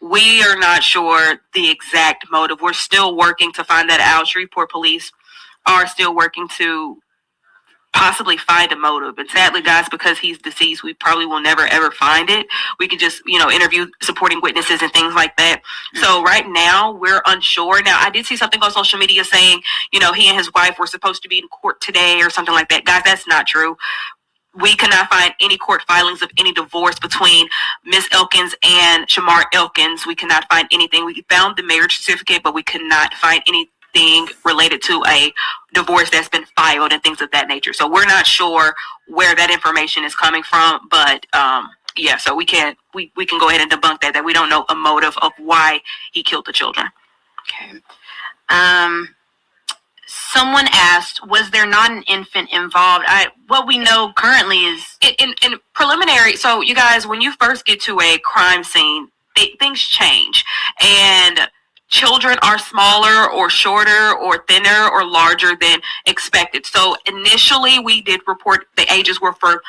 We are not sure the exact motive. We're still working to find that out. Shreveport police are still working to possibly find a motive. And sadly, guys, because he's deceased, we probably will never, ever find it. We could just, interview supporting witnesses and things like that. So right now, we're unsure. Now, I did see something on social media saying, he and his wife were supposed to be in court today or something like that. Guys, that's not true. We could not find any court filings of any divorce between Miss Elkins and Shamar Elkins. We could not find anything. We found the marriage certificate, but we could not find anything related to a divorce that's been filed and things of that nature. So we're not sure where that information is coming from, but yeah, so we can go ahead and debunk that we don't know a motive of why he killed the children. Okay. Someone asked, was there not an infant involved? What we know currently is in preliminary. So you guys, when you first get to a crime scene, things change, and children are smaller or shorter or thinner or larger than expected. So initially we did report the ages were for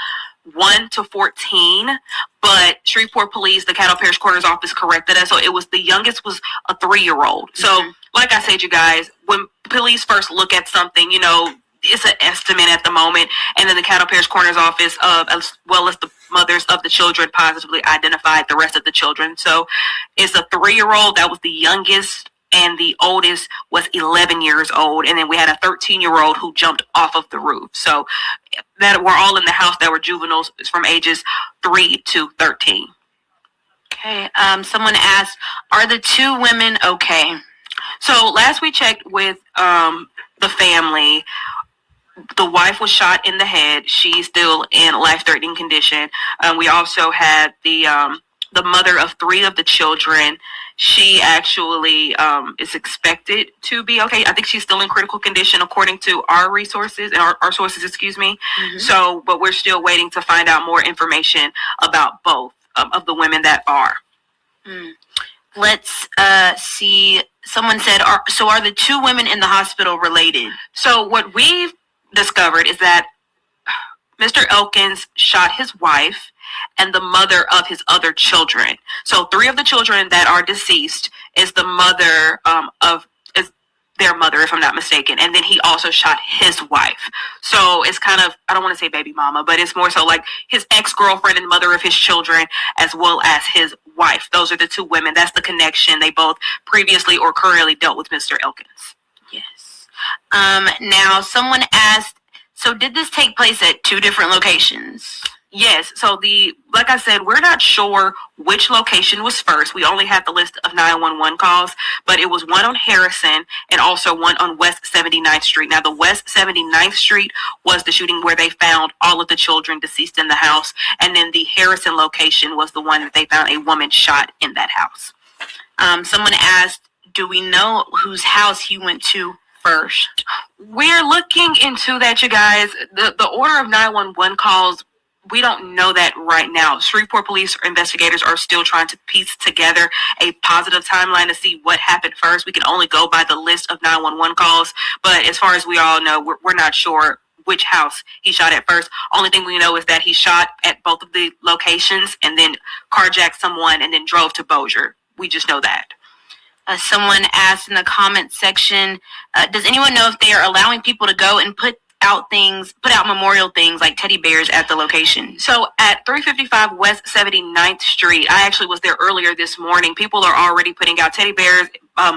1 to 14, but Shreveport Police, the Cattle Parish Coroner's Office corrected us. So it was, the youngest was a 3-year-old. So like I said, you guys, when police first look at something, it's an estimate at the moment. And then the Cattle Parish Coroner's Office, as well as the mothers of the children, positively identified the rest of the children. So it's a 3-year-old. That was the youngest. And the oldest was 11 years old. And then we had a 13-year-old who jumped off of the roof. So that were all in the house that were juveniles from ages 3 to 13. Okay. Someone asked, are the 2 women okay? So last we checked with the family, the wife was shot in the head. She's still in life-threatening condition. We also had the mother of 3 of the children. She actually is expected to be okay. I think she's still in critical condition according to our resources and our sources, excuse me. So, but we're still waiting to find out more information about both of the women that are. Let's see. Someone said, are the 2 women in the hospital related? So what we've discovered is that Mr. Elkins shot his wife, and the mother of his other children. So 3 of the children that are deceased is the mother is their mother, if I'm not mistaken. And then he also shot his wife. So it's kind of, I don't want to say baby mama, but it's more so like his ex-girlfriend and mother of his children, as well as his wife. Those are the 2 women. That's the connection. They both previously or currently dealt with Mr. Elkins. Yes. Now someone asked, so did this take place at 2 different locations? Yes. So like I said, we're not sure which location was first. We only have the list of 911 calls, but it was one on Harrison and also one on West 79th Street. Now, the West 79th Street was the shooting where they found all of the children deceased in the house. And then the Harrison location was the one that they found a woman shot in that house. Someone asked, do we know whose house he went to first? We're looking into that, you guys. The order of 911 calls, we don't know that right now. Shreveport police investigators are still trying to piece together a positive timeline to see what happened first. We can only go by the list of 911 calls, but as far as we all know, we're not sure which house he shot at first. Only thing we know is that he shot at both of the locations and then carjacked someone and then drove to Bossier. We just know that. Someone asked in the comments section, does anyone know if they are allowing people to go and put out memorial things like teddy bears at the location? So at 355 West 79th Street, I actually was there earlier this morning. People are already putting out teddy bears,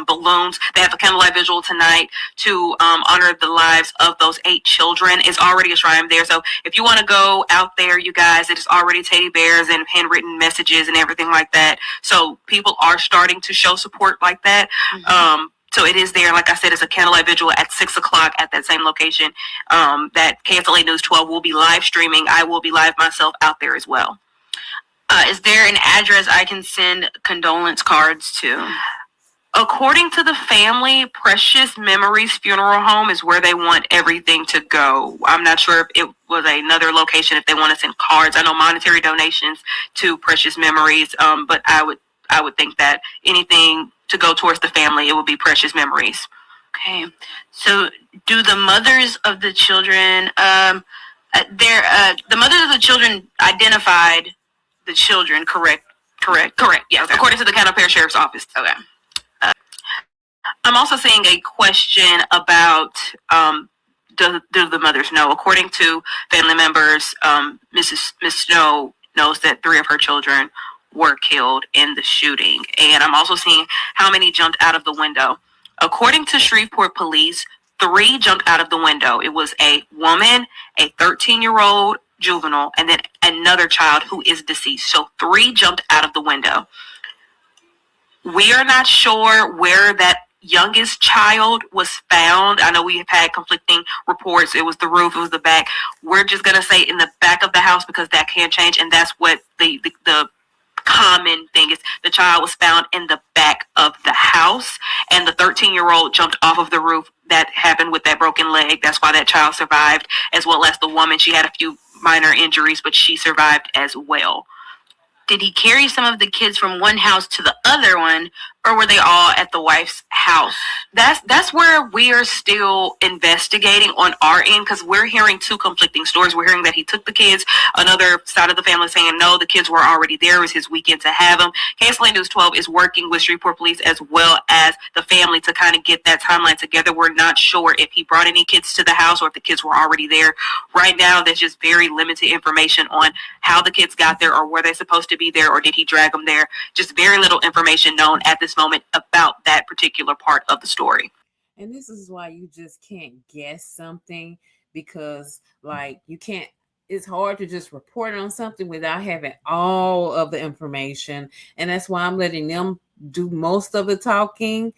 balloons. They have a candlelight visual tonight to honor the lives of those 8 children. It's already a shrine there. So if you want to go out there, you guys, it is already teddy bears and handwritten messages and everything like that. So people are starting to show support like that. Mm-hmm. So it is there. Like I said, it's a candlelight vigil at 6 o'clock at that same location. That KSLA News 12 will be live streaming. I will be live myself out there as well. Is there an address I can send condolence cards to? According to the family, Precious Memories Funeral Home is where they want everything to go. I'm not sure if it was another location if they want to send cards. I know monetary donations to Precious Memories, but I would think that anything to go towards the family, it would be Precious Memories. Okay. So do the mothers of the children, the mothers of the children identified the children, correct? Correct. Yes. Okay. According to the County Parish Sheriff's Office. Okay. I'm also seeing a question about do the mothers know? According to family members, Miss Snow knows that 3 of her children were killed in the shooting. And I'm also seeing how many jumped out of the window. According to Shreveport Police, 3 jumped out of the window. It was a woman, a 13-year-old juvenile, and then another child who is deceased. So 3 jumped out of the window. We are not sure where that youngest child was found. I know we have had conflicting reports. It was the roof, it was the back. We're just going to say in the back of the house because that can change, and that's what the common thing is. The child was found in the back of the house, and the 13-year-old jumped off of the roof. That happened with that broken leg. That's why that child survived, as well as the woman. She had a few minor injuries, but she survived as well. Did he carry some of the kids from one house to the other one, or were they all at the wife's house? That's where we are still investigating on our end, because we're hearing 2 conflicting stories. We're hearing that he took the kids. Another side of the family saying no, the kids were already there. It was his weekend to have them. KSLA News 12 is working with Shreveport Police as well as the family to kind of get that timeline together. We're not sure if he brought any kids to the house or if the kids were already there. Right now, there's just very limited information on how the kids got there or were they supposed to be there or did he drag them there. Just very little information known at this moment about that particular part of the story. And this is why you just can't guess something, because like you can't, it's hard to just report on something without having all of the information. And that's why I'm letting them do most of the talking,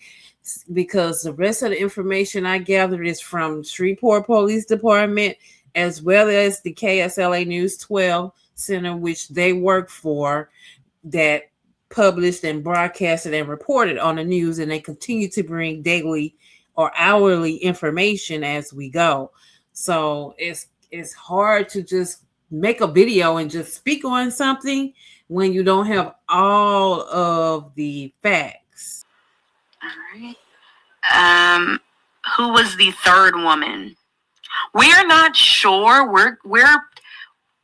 because the rest of the information I gathered is from Shreveport Police Department as well as the KSLA News 12 Center, which they work for, that published and broadcasted and reported on the news, and they continue to bring daily or hourly information as we go. So it's hard to just make a video and just speak on something when you don't have all of the facts. All right. Who was the third woman? We're not sure.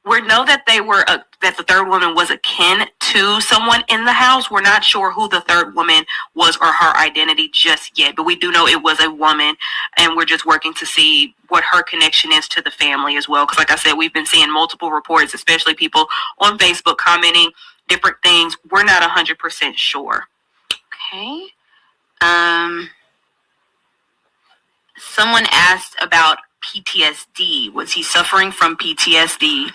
we know that they were that the third woman was akin to someone in the house. We're not sure who the third woman was or her identity just yet, but we do know it was a woman, and we're just working to see what her connection is to the family as well. Because like I said, we've been seeing multiple reports, especially people on Facebook commenting different things. We're not 100% sure. Okay. Someone asked about PTSD. Was he suffering from PTSD?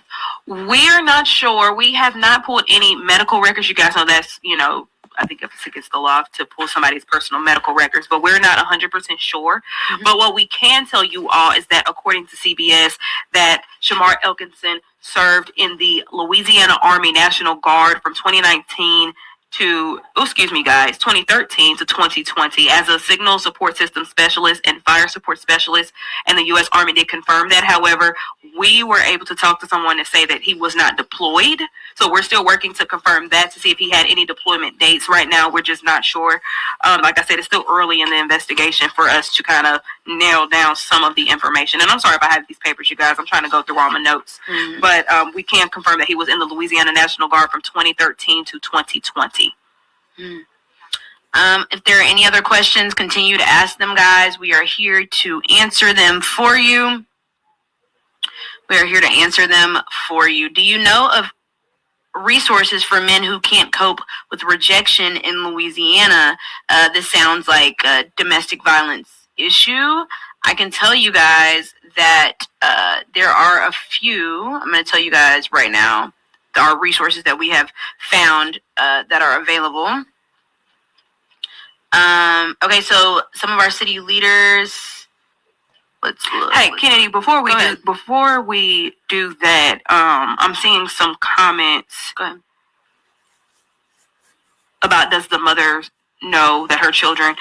We're not sure. We have not pulled any medical records. You guys know that's, I think it's against the law to pull somebody's personal medical records, but we're not 100% sure. Mm-hmm. But what we can tell you all is that according to CBS, that Shamar Elkinson served in the Louisiana Army National Guard from 2013 to 2020 as a signal support system specialist and fire support specialist, and the U.S. Army did confirm that. However, we were able to talk to someone to say that he was not deployed, so we're still working to confirm that to see if he had any deployment dates. Right now, we're just not sure. Like I said, it's still early in the investigation for us to kind of nail down some of the information. And I'm sorry if I have these papers, you guys. I'm trying to go through all my notes. Mm-hmm. But we can confirm that he was in the Louisiana National Guard from 2013 to 2020. If there are any other questions, continue to ask them, guys. We are here to answer them for you. Do you know of resources for men who can't cope with rejection in Louisiana? This sounds like a domestic violence issue. I can tell you guys that there are a few. I'm going to tell you guys right now. There are resources that we have found that are available. Okay, so some of our city leaders. Let's look. Hey, Kennedy, before we do that, I'm seeing some comments. Go ahead. About does the mother know that her children?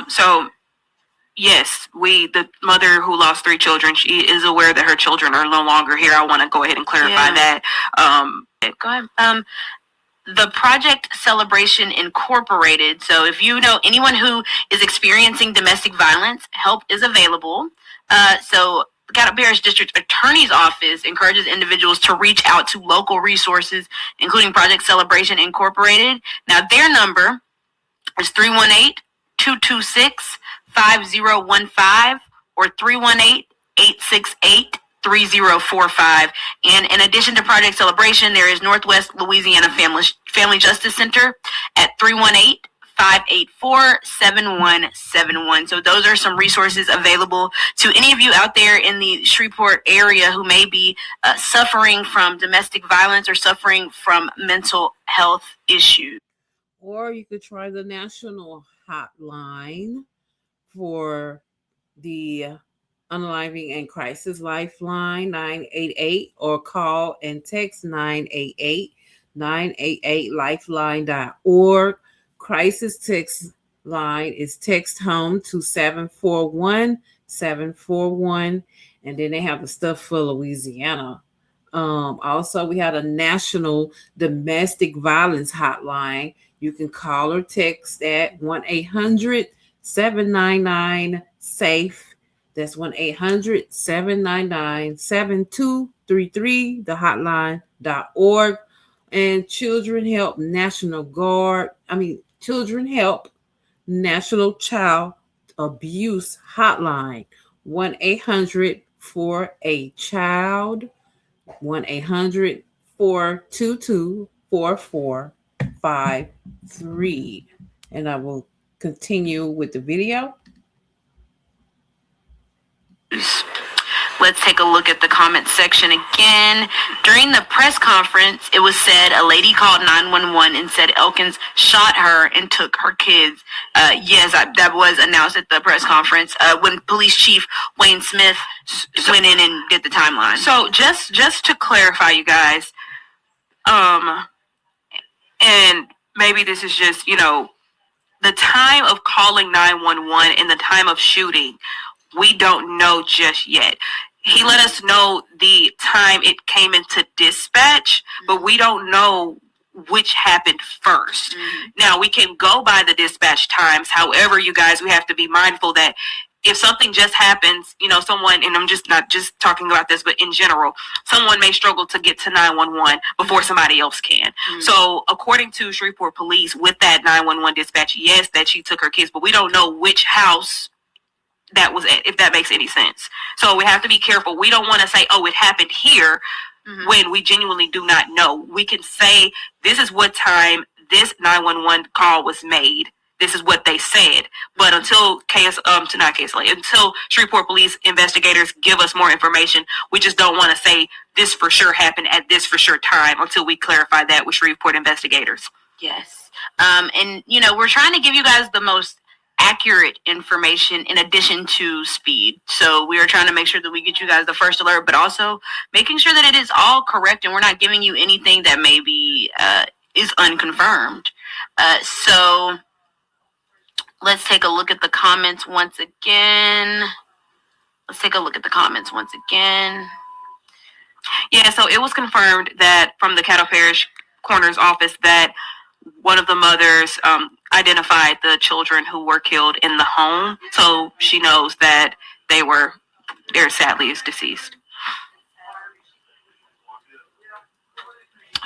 So yes, the mother who lost 3 children, she is aware that her children are no longer here. I want to go ahead and clarify that. Go ahead. The Project Celebration Incorporated. So if you know anyone who is experiencing domestic violence, help is available. So the Caddo Parish District Attorney's Office encourages individuals to reach out to local resources, including Project Celebration Incorporated. Now their number is 318-226-5015 or 318-868-3045. And in addition to Project Celebration, there is Northwest Louisiana Family Justice Center at 318-584-7171. So those are some resources available to any of you out there in the Shreveport area who may be suffering from domestic violence or suffering from mental health issues. Or you could try the national hotline for the Unaliving and Crisis Lifeline 988, or call and text 988-988-lifeline.org. Crisis text line is text home to 741-741, and then they have the stuff for Louisiana. Also, we had a national domestic violence hotline. You can call or text at 1-800-799-SAFE. That's 1-800-799-7233, the hotline.org. And Children Help National Child Abuse Hotline, 1-800-4-A-CHILD, 1-800-422-4453. And I will continue with the video. Let's take a look at the comment section again. During the press conference, it was said a lady called 911 and said Elkins shot her and took her kids. Yes, that was announced at the press conference when Police Chief Wayne Smith went in and did the timeline. So just to clarify, you guys, and maybe this is just, the time of calling 911 and the time of shooting, we don't know just yet. He let us know the time it came into dispatch, but we don't know which happened first. Mm-hmm. Now, we can go by the dispatch times. However, you guys, we have to be mindful that if something just happens, someone, and I'm just not just talking about this, but in general, someone may struggle to get to 911 before somebody else can. Mm-hmm. So according to Shreveport Police, with that 911 dispatch, yes, that she took her kids, but we don't know which house that was at, if that makes any sense. So we have to be careful. We don't want to say, oh, it happened here, when we genuinely do not know. We can say, this is what time this 911 call was made. This is what they said. But until until Shreveport Police investigators give us more information, we just don't want to say this for sure happened at this for sure time until we clarify that with Shreveport investigators. Yes. And we're trying to give you guys the most accurate information in addition to speed. So we are trying to make sure that we get you guys the first alert, but also making sure that it is all correct and we're not giving you anything that maybe is unconfirmed. So let's take a look at the comments once again. Yeah, so it was confirmed that from the Caddo Parish Coroner's office that one of the mothers identified the children who were killed in the home. So she knows that they're sadly is deceased.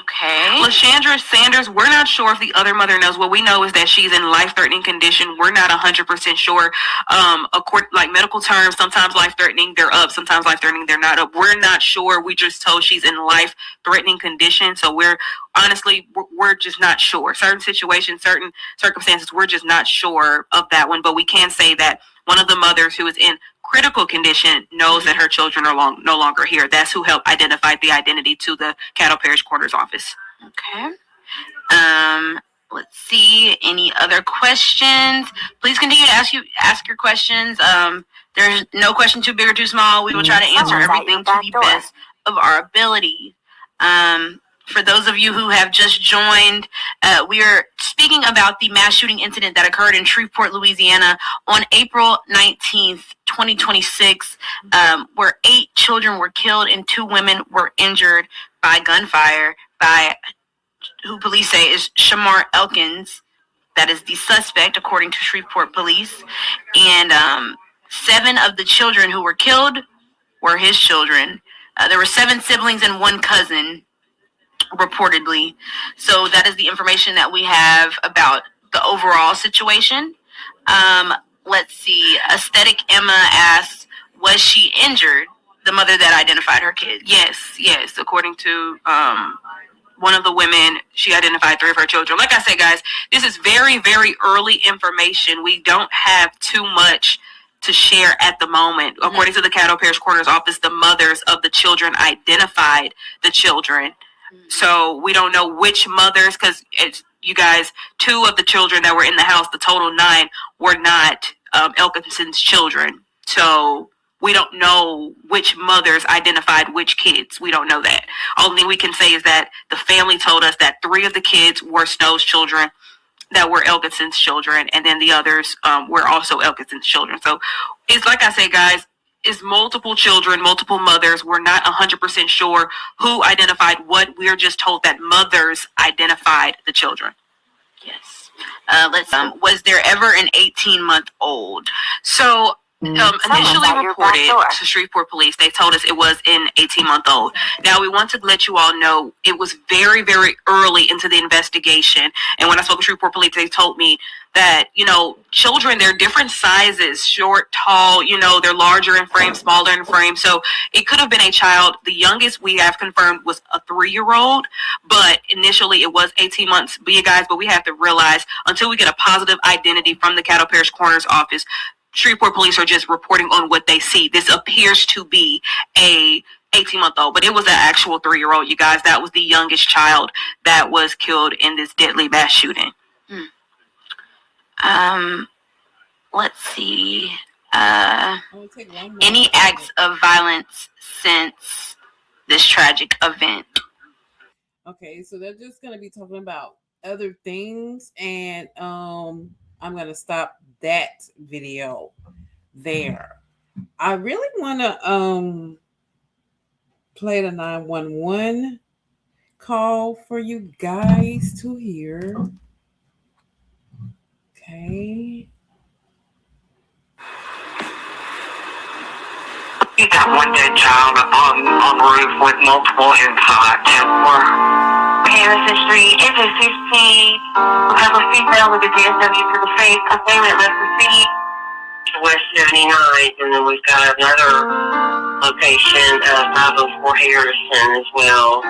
Okay. Lashandra Sanders, we're not sure if the other mother knows. What we know is that she's in life-threatening condition. We're not 100% sure. Like medical terms, sometimes life-threatening, they're up. Sometimes life-threatening, they're not up. We're not sure. We just told she's in life-threatening condition. So we're just not sure. Certain situations, certain circumstances, we're just not sure of that one. But we can say that one of the mothers who is in critical condition knows that her children are no longer here. That's who helped identify the identity to the Caddo Parish Coroner's office. Okay. Let's see. Any other questions? Please continue to ask your questions. There's no question too big or too small. We will try to answer everything to the best of our ability. For those of you who have just joined, we are speaking about the mass shooting incident that occurred in Shreveport, Louisiana on April 19th, 2026, where 8 children were killed and 2 women were injured by gunfire by who police say is Shamar Elkins. That is the suspect, according to Shreveport Police. And 7 of the children who were killed were his children. There were 7 siblings and 1 cousin, reportedly. So that is the information that we have about the overall situation. Let's see. Aesthetic Emma asks, was she injured? The mother that identified her kids. Yes. According to one of the women, she identified 3 of her children. Like I said, guys, this is very, very early information. We don't have too much to share at the moment. Mm-hmm. According to the Caddo Parish Coroner's office, the mothers of the children identified the children. So we don't know which mothers, because you guys, 2 of the children that were in the house, the total 9, were not Elkinson's children. So we don't know which mothers identified which kids. We don't know that. Only we can say is that the family told us that 3 of the kids were Snow's children that were Elkinson's children, and then the others were also Elkinson's children. So it's like I say, guys, is multiple children, multiple mothers. We're not 100% sure who identified what. We're just told that mothers identified the children. Yes. Was there ever an 18-month-old? So initially reported to Shreveport Police, they told us it was an 18-month-old. Now we want to let you all know it was very, very early into the investigation. And when I spoke to Shreveport Police, they told me that, children, they're different sizes, short, tall, they're larger in frame, smaller in frame. So it could have been a child. The youngest we have confirmed was a 3-year-old, but initially it was 18 months. But you guys, we have to realize until we get a positive identity from the Caddo Parish Coroner's office, Shreveport Police are just reporting on what they see. This appears to be a 18-month-old, but it was an actual 3-year-old, you guys. That was the youngest child that was killed in this deadly mass shooting. Let's see. Any acts of violence since this tragic event? Okay, so they're just going to be talking about other things, and I'm going to stop that video there. I really want to play the 911 call for you guys to hear. Okay. one dead child on the roof with multiple impact. Harrison Street, exit 16. We have a female with a DSW to the face. A family left the seat. West 79th, and then we've got another location at 504 Harrison as well.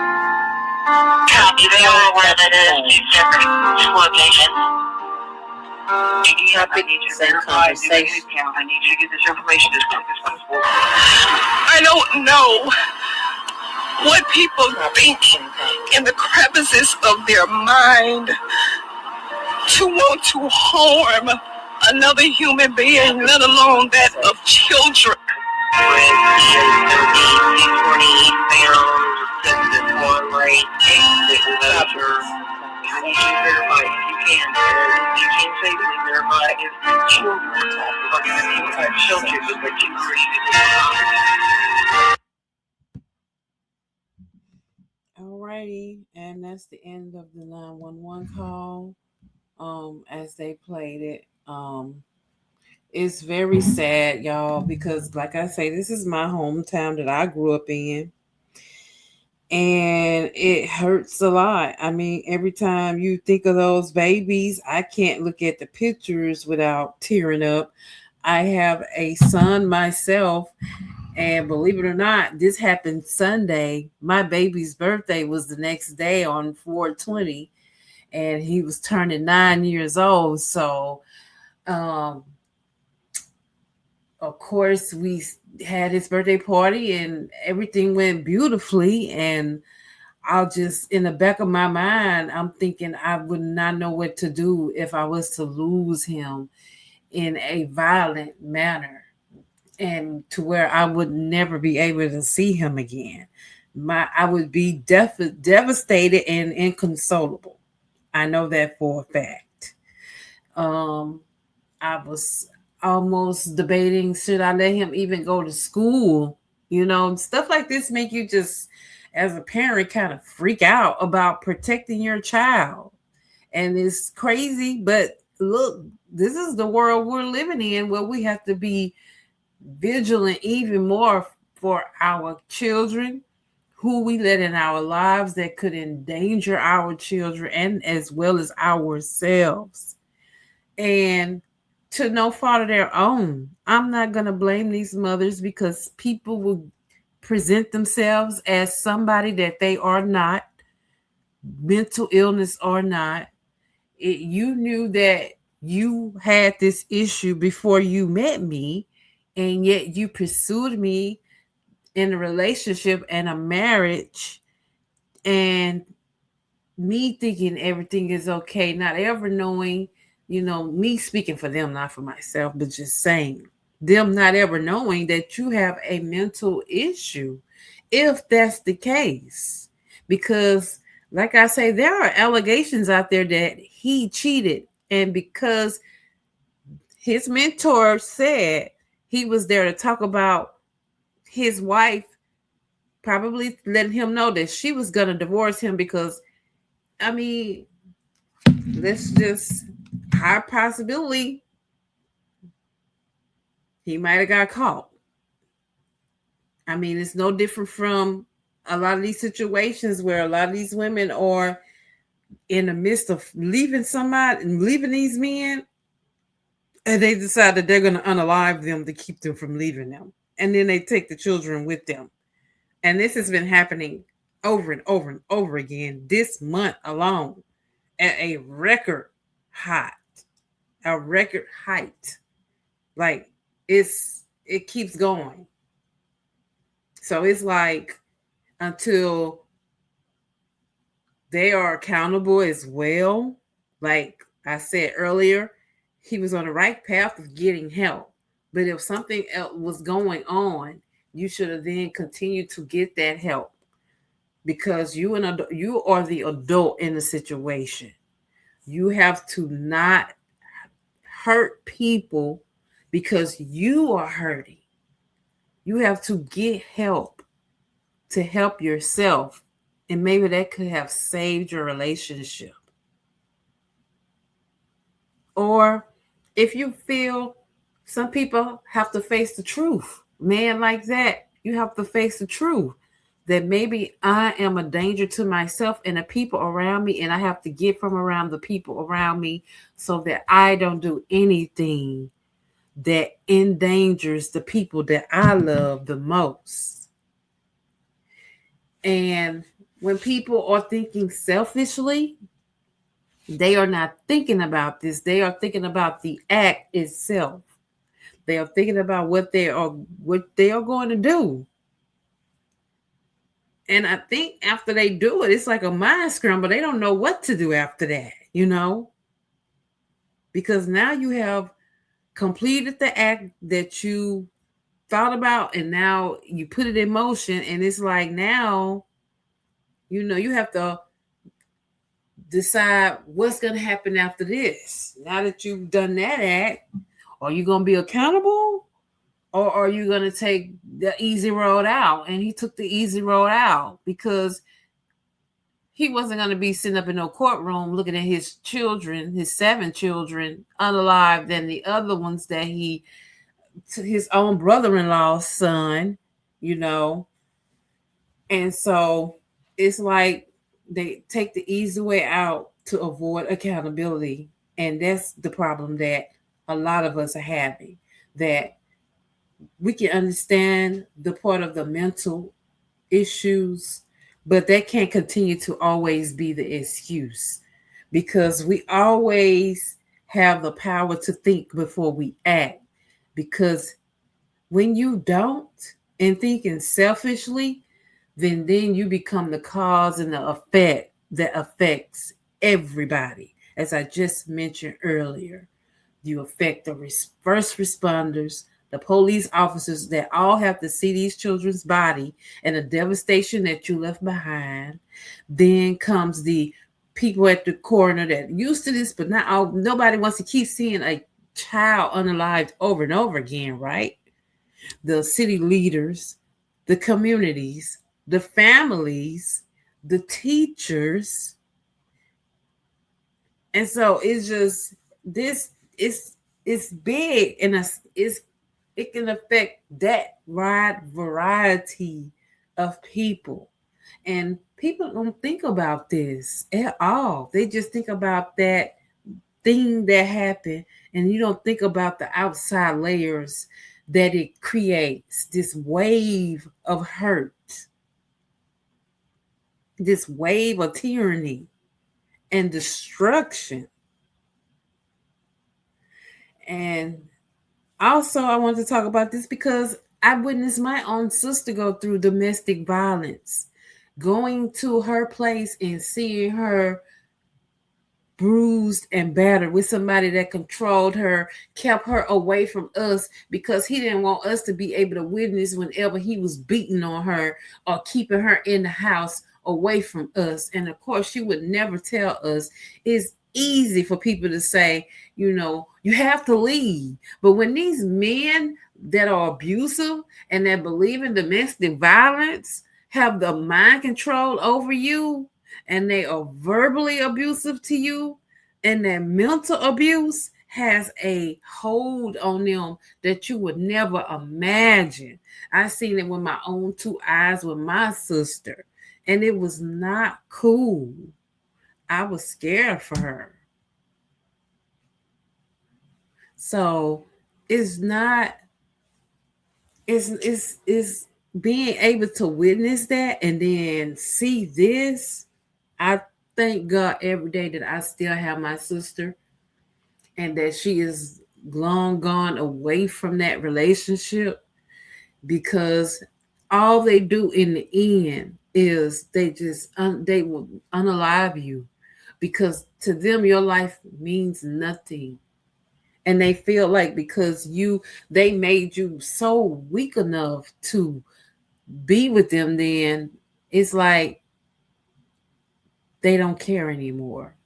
Copy. They all where that is. Two separate locations. I need you to verify. I need you to get this information as quick as possible. I don't know what people think in the crevices of their mind to want to harm another human being, let alone that of children. Alrighty, and that's the end of the 911 call. As they played it, it's very sad, y'all, because like I say, this is my hometown that I grew up in, and it hurts a lot. I mean, every time you think of those babies, I can't look at the pictures without tearing up. I have a son myself, and believe it or not, this happened Sunday. My baby's birthday was the next day on 4/20, and he was turning 9 years old. So, of course, we had his birthday party, and everything went beautifully. And I'll just, in the back of my mind, I'm thinking I would not know what to do if I was to lose him in a violent manner, and to where I would never be able to see him again. I would be devastated and inconsolable. I know that for a fact. I was almost debating, should I let him even go to school? You know, stuff like this make you just, as a parent, kind of freak out about protecting your child. And it's crazy, but look, this is the world we're living in, where we have to be vigilant even more for our children, who we let in our lives that could endanger our children and as well as ourselves. And to no fault of their own. I'm not going to blame these mothers, because people will present themselves as somebody that they are not, mental illness or not. You knew that you had this issue before you met me, and yet you pursued me in a relationship and a marriage, and me thinking everything is okay, not ever knowing, you know, me speaking for them, not for myself, but just saying, them not ever knowing that you have a mental issue, if that's the case. Because like I say, there are allegations out there that he cheated, and because his mentor said he was there to talk about his wife, probably letting him know that she was going to divorce him, because, I mean, let's just, high possibility he might have got caught. I mean, it's no different from a lot of these situations where a lot of these women are in the midst of leaving somebody and leaving these men, and they decide that they're going to unalive them to keep them from leaving them. And then they take the children with them. And this has been happening over and over and over again this month alone, at a record height. Like, it keeps going. So it's like, until they are accountable as well, like I said earlier, he was on the right path of getting help. But if something else was going on, you should have then continued to get that help, because you are the adult in the situation. You have to not hurt people because you are hurting. You have to get help to help yourself, and maybe that could have saved your relationship. Or if you feel some people have to face the truth, man like that You have to face the truth that maybe I am a danger to myself and the people around me, and I have to get from around the people around me so that I don't do anything that endangers the people that I love the most. And when people are thinking selfishly, they are not thinking about this. They are thinking about the act itself. They are thinking about what they are going to do. And I think after they do it, it's like a mind scramble. They don't know what to do after that, because now you have completed the act that you thought about, and now you put it in motion. And it's like now, you have to decide what's going to happen after this. Now that you've done that act, are you going to be accountable? Or are you going to take the easy road out? And he took the easy road out because he wasn't going to be sitting up in no courtroom looking at his children, his 7 children, unalived, and the other ones that his own brother-in-law's son, And so it's like they take the easy way out to avoid accountability. And that's the problem that a lot of us are having, that we can understand the part of the mental issues, but that can't continue to always be the excuse, because we always have the power to think before we act. Because when you don't and thinking selfishly, then you become the cause and the effect that affects everybody. As I just mentioned earlier, you affect the first responders, the police officers that all have to see these children's body and the devastation that you left behind. Then comes the people at the corner that used to this, but now nobody wants to keep seeing a child unalived over and over again, right? The city leaders, the communities, the families, the teachers. And so it's just this it's big, and it can affect that wide variety of people. And people don't think about this at all. They just think about that thing that happened, and you don't think about the outside layers that it creates, this wave of hurt, this wave of tyranny and destruction. And also, I want to talk about this because I witnessed my own sister go through domestic violence, going to her place and seeing her bruised and battered with somebody that controlled her, kept her away from us because he didn't want us to be able to witness whenever he was beating on her or keeping her in the house away from us. And of course, she would never tell us. It's easy for people to say, you have to leave. But when these men that are abusive and that believe in domestic violence have the mind control over you, and they are verbally abusive to you, and that mental abuse has a hold on them that you would never imagine. I seen it with my own 2 eyes with my sister, and it was not cool. I was scared for her. So it's being able to witness that and then see this. I thank God every day that I still have my sister and that she is long gone away from that relationship, because all they do in the end is they will unalive you, because to them your life means nothing. And they feel like because they made you so weak enough to be with them, then it's like they don't care anymore.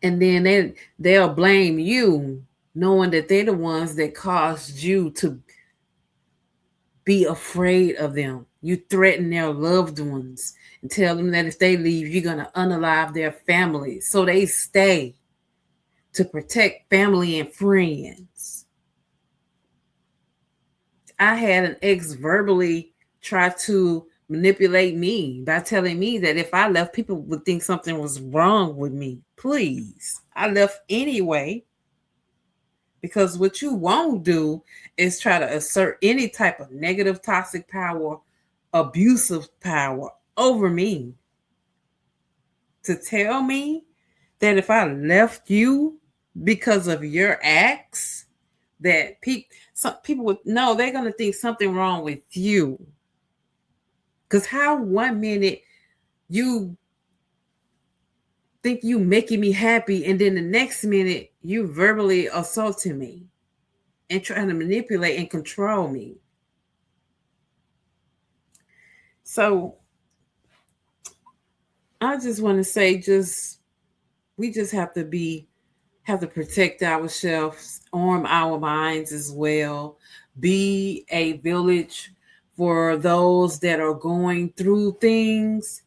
And then they'll blame you, knowing that they're the ones that caused you to be afraid of them. You threaten their loved ones and tell them that if they leave, you're going to unalive their families. So they stay to protect family and friends. I had an ex verbally try to manipulate me by telling me that if I left, people would think something was wrong with me. Please, I left anyway. Because what you won't do is try to assert any type of negative, toxic power, abusive power over me. To tell me that if I left you because of your acts, that some people would know they're going to think something wrong with you. Because how 1 minute you think you making me happy, and then the next minute you verbally assaulting me and trying to manipulate and control me. So I just want to say, we just have to protect ourselves, arm our minds as well, be a village for those that are going through things.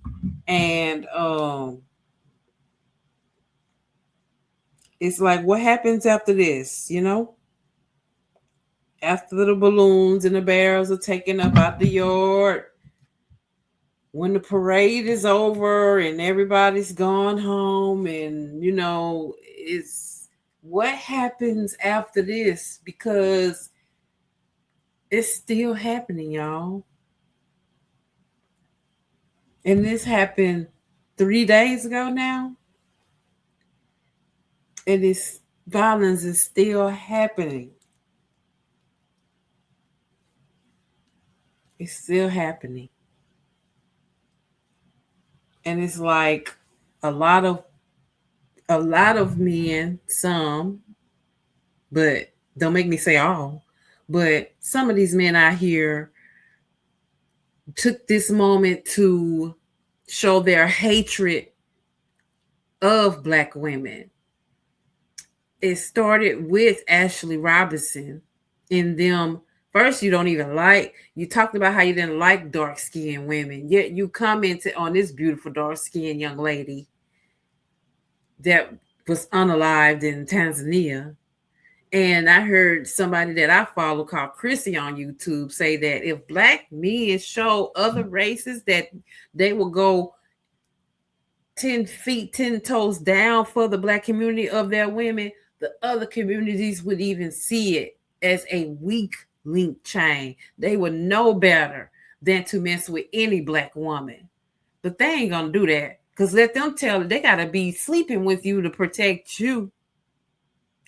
And it's like, what happens after this, after the balloons and the barrels are taken up out the yard, when the parade is over and everybody's gone home, and it's what happens after this, because it's still happening, y'all. And this happened 3 days ago now, and this violence is still happening. It's still happening. And it's like a lot of men, some, but don't make me say all, but some of these men out here took this moment to show their hatred of Black women. It started with Ashley Robinson in them. First, you talked about how you didn't like dark-skinned women, yet you commented on this beautiful dark-skinned young lady that was unalived in Tanzania. And I heard somebody that I follow called Chrissy on YouTube say that if Black men show other races that they will go 10 feet, 10 toes down for the Black community of their women, the other communities would even see it as a weak link chain. They would know better than to mess with any Black woman. But they ain't gonna do that, because let them tell it, they gotta be sleeping with you to protect you.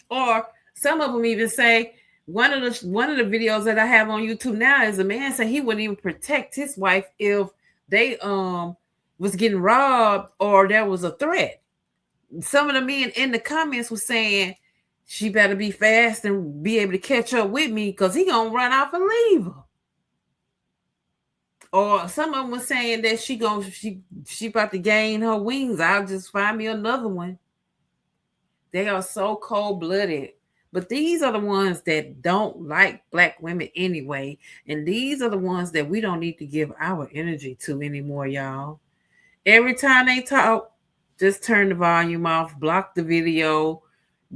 Or some of them even say, one of the videos that I have on YouTube now is a man saying he wouldn't even protect his wife if they was getting robbed or there was a threat. Some of the men in the comments were saying she better be fast and be able to catch up with me, because he gonna run off and leave her. Or some of them were saying that she about to gain her wings. I'll just find me another one. They are so cold-blooded. But these are the ones that don't like Black women anyway. And these are the ones that we don't need to give our energy to anymore, y'all. Every time they talk, just turn the volume off, block the video.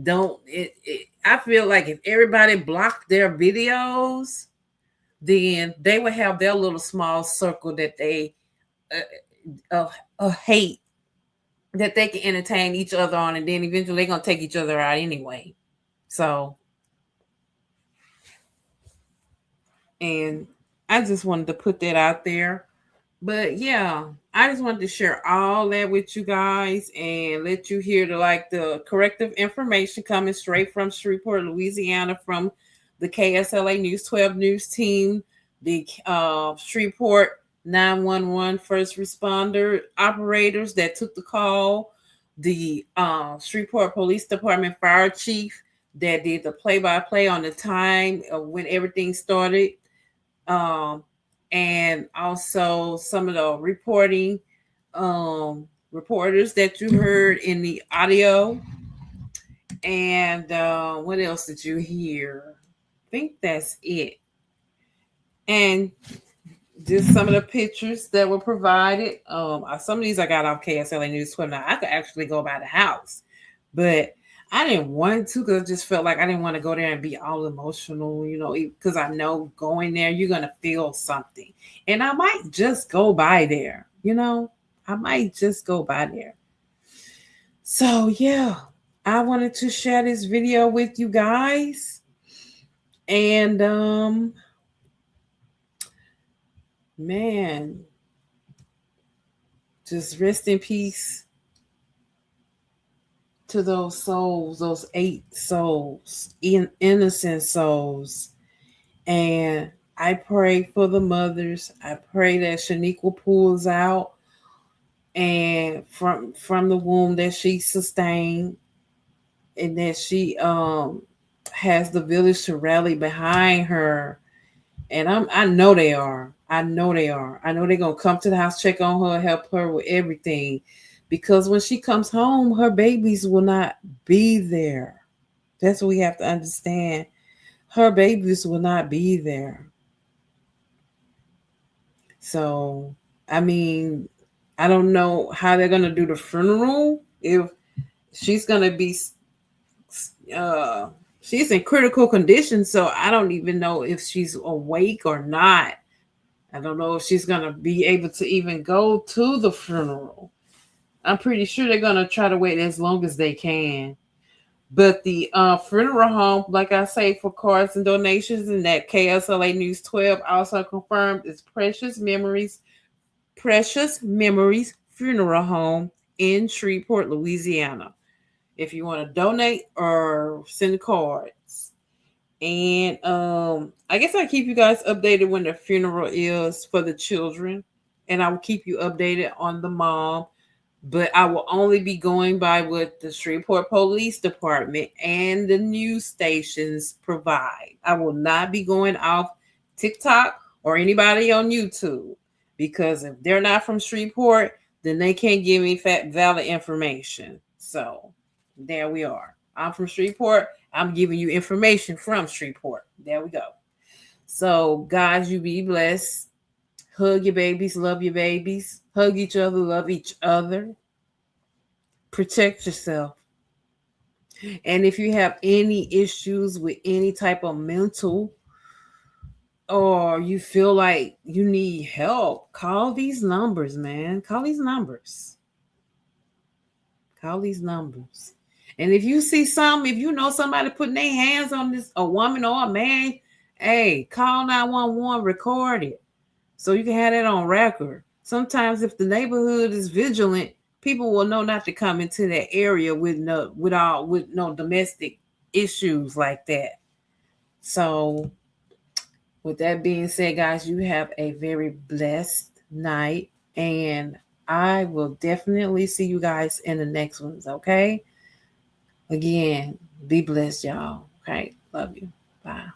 I feel like if everybody blocked their videos, then they would have their little small circle that they hate, that they can entertain each other on, and then eventually they're going to take each other out anyway. So, and I just wanted to put that out there. But yeah, I just wanted to share all that with you guys and let you hear the corrective information coming straight from Shreveport, Louisiana, from the KSLA News 12 News Team, the Shreveport 911 first responder operators that took the call, the Shreveport Police Department Fire Chief that did the play-by-play on the time of when everything started, and also some of the reporters that you heard in the audio. And what else did you hear? I think that's it. And just some of the pictures that were provided. Some of these I got off KSLA News 12. Now I could actually go by the house, but I didn't want to because I just felt like I didn't want to go there and be all emotional, because I know going there, you're going to feel something. And I might just go by there, I might just go by there. So, yeah, I wanted to share this video with you guys. And, man, just rest in peace to those souls, those 8 souls, innocent souls. And I pray for the mothers. I pray that Shaniqua pulls out and from the womb that she sustained, and that she has the village to rally behind her. And I know they are. I know they're gonna come to the house, check on her, help her with everything. Because when she comes home, her babies will not be there. That's what we have to understand. Her babies will not be there. So, I mean, I don't know how they're going to do the funeral. If she's going to be, she's in critical condition. So I don't even know if she's awake or not. I don't know if she's going to be able to even go to the funeral. I'm pretty sure they're going to try to wait as long as they can. But the funeral home, like I say, for cards and donations, and that KSLA News 12 also confirmed is Precious Memories Funeral Home in Shreveport, Louisiana. If you want to donate or send cards. And I guess I'll keep you guys updated when the funeral is for the children. And I will keep you updated on the mom. But I will only be going by what the Shreveport Police Department and the news stations provide. I will not be going off TikTok or anybody on YouTube, because if they're not from Shreveport, then they can't give me valid information. So there we are. I'm from Shreveport. I'm giving you information from Shreveport. There we go. So guys, you be blessed. Hug your babies, love your babies, hug each other, love each other, protect yourself. And if you have any issues with any type of mental, or you feel like you need help, call these numbers, man. Call these numbers. And if you see if you know somebody putting their hands on this, a woman or a man, hey, call 911, record it, so you can have that on record. Sometimes if the neighborhood is vigilant, people will know not to come into that area with no domestic issues like that. So with that being said, guys, you have a very blessed night, and I will definitely see you guys in the next ones, okay? Again, be blessed, y'all. Okay, love you. Bye.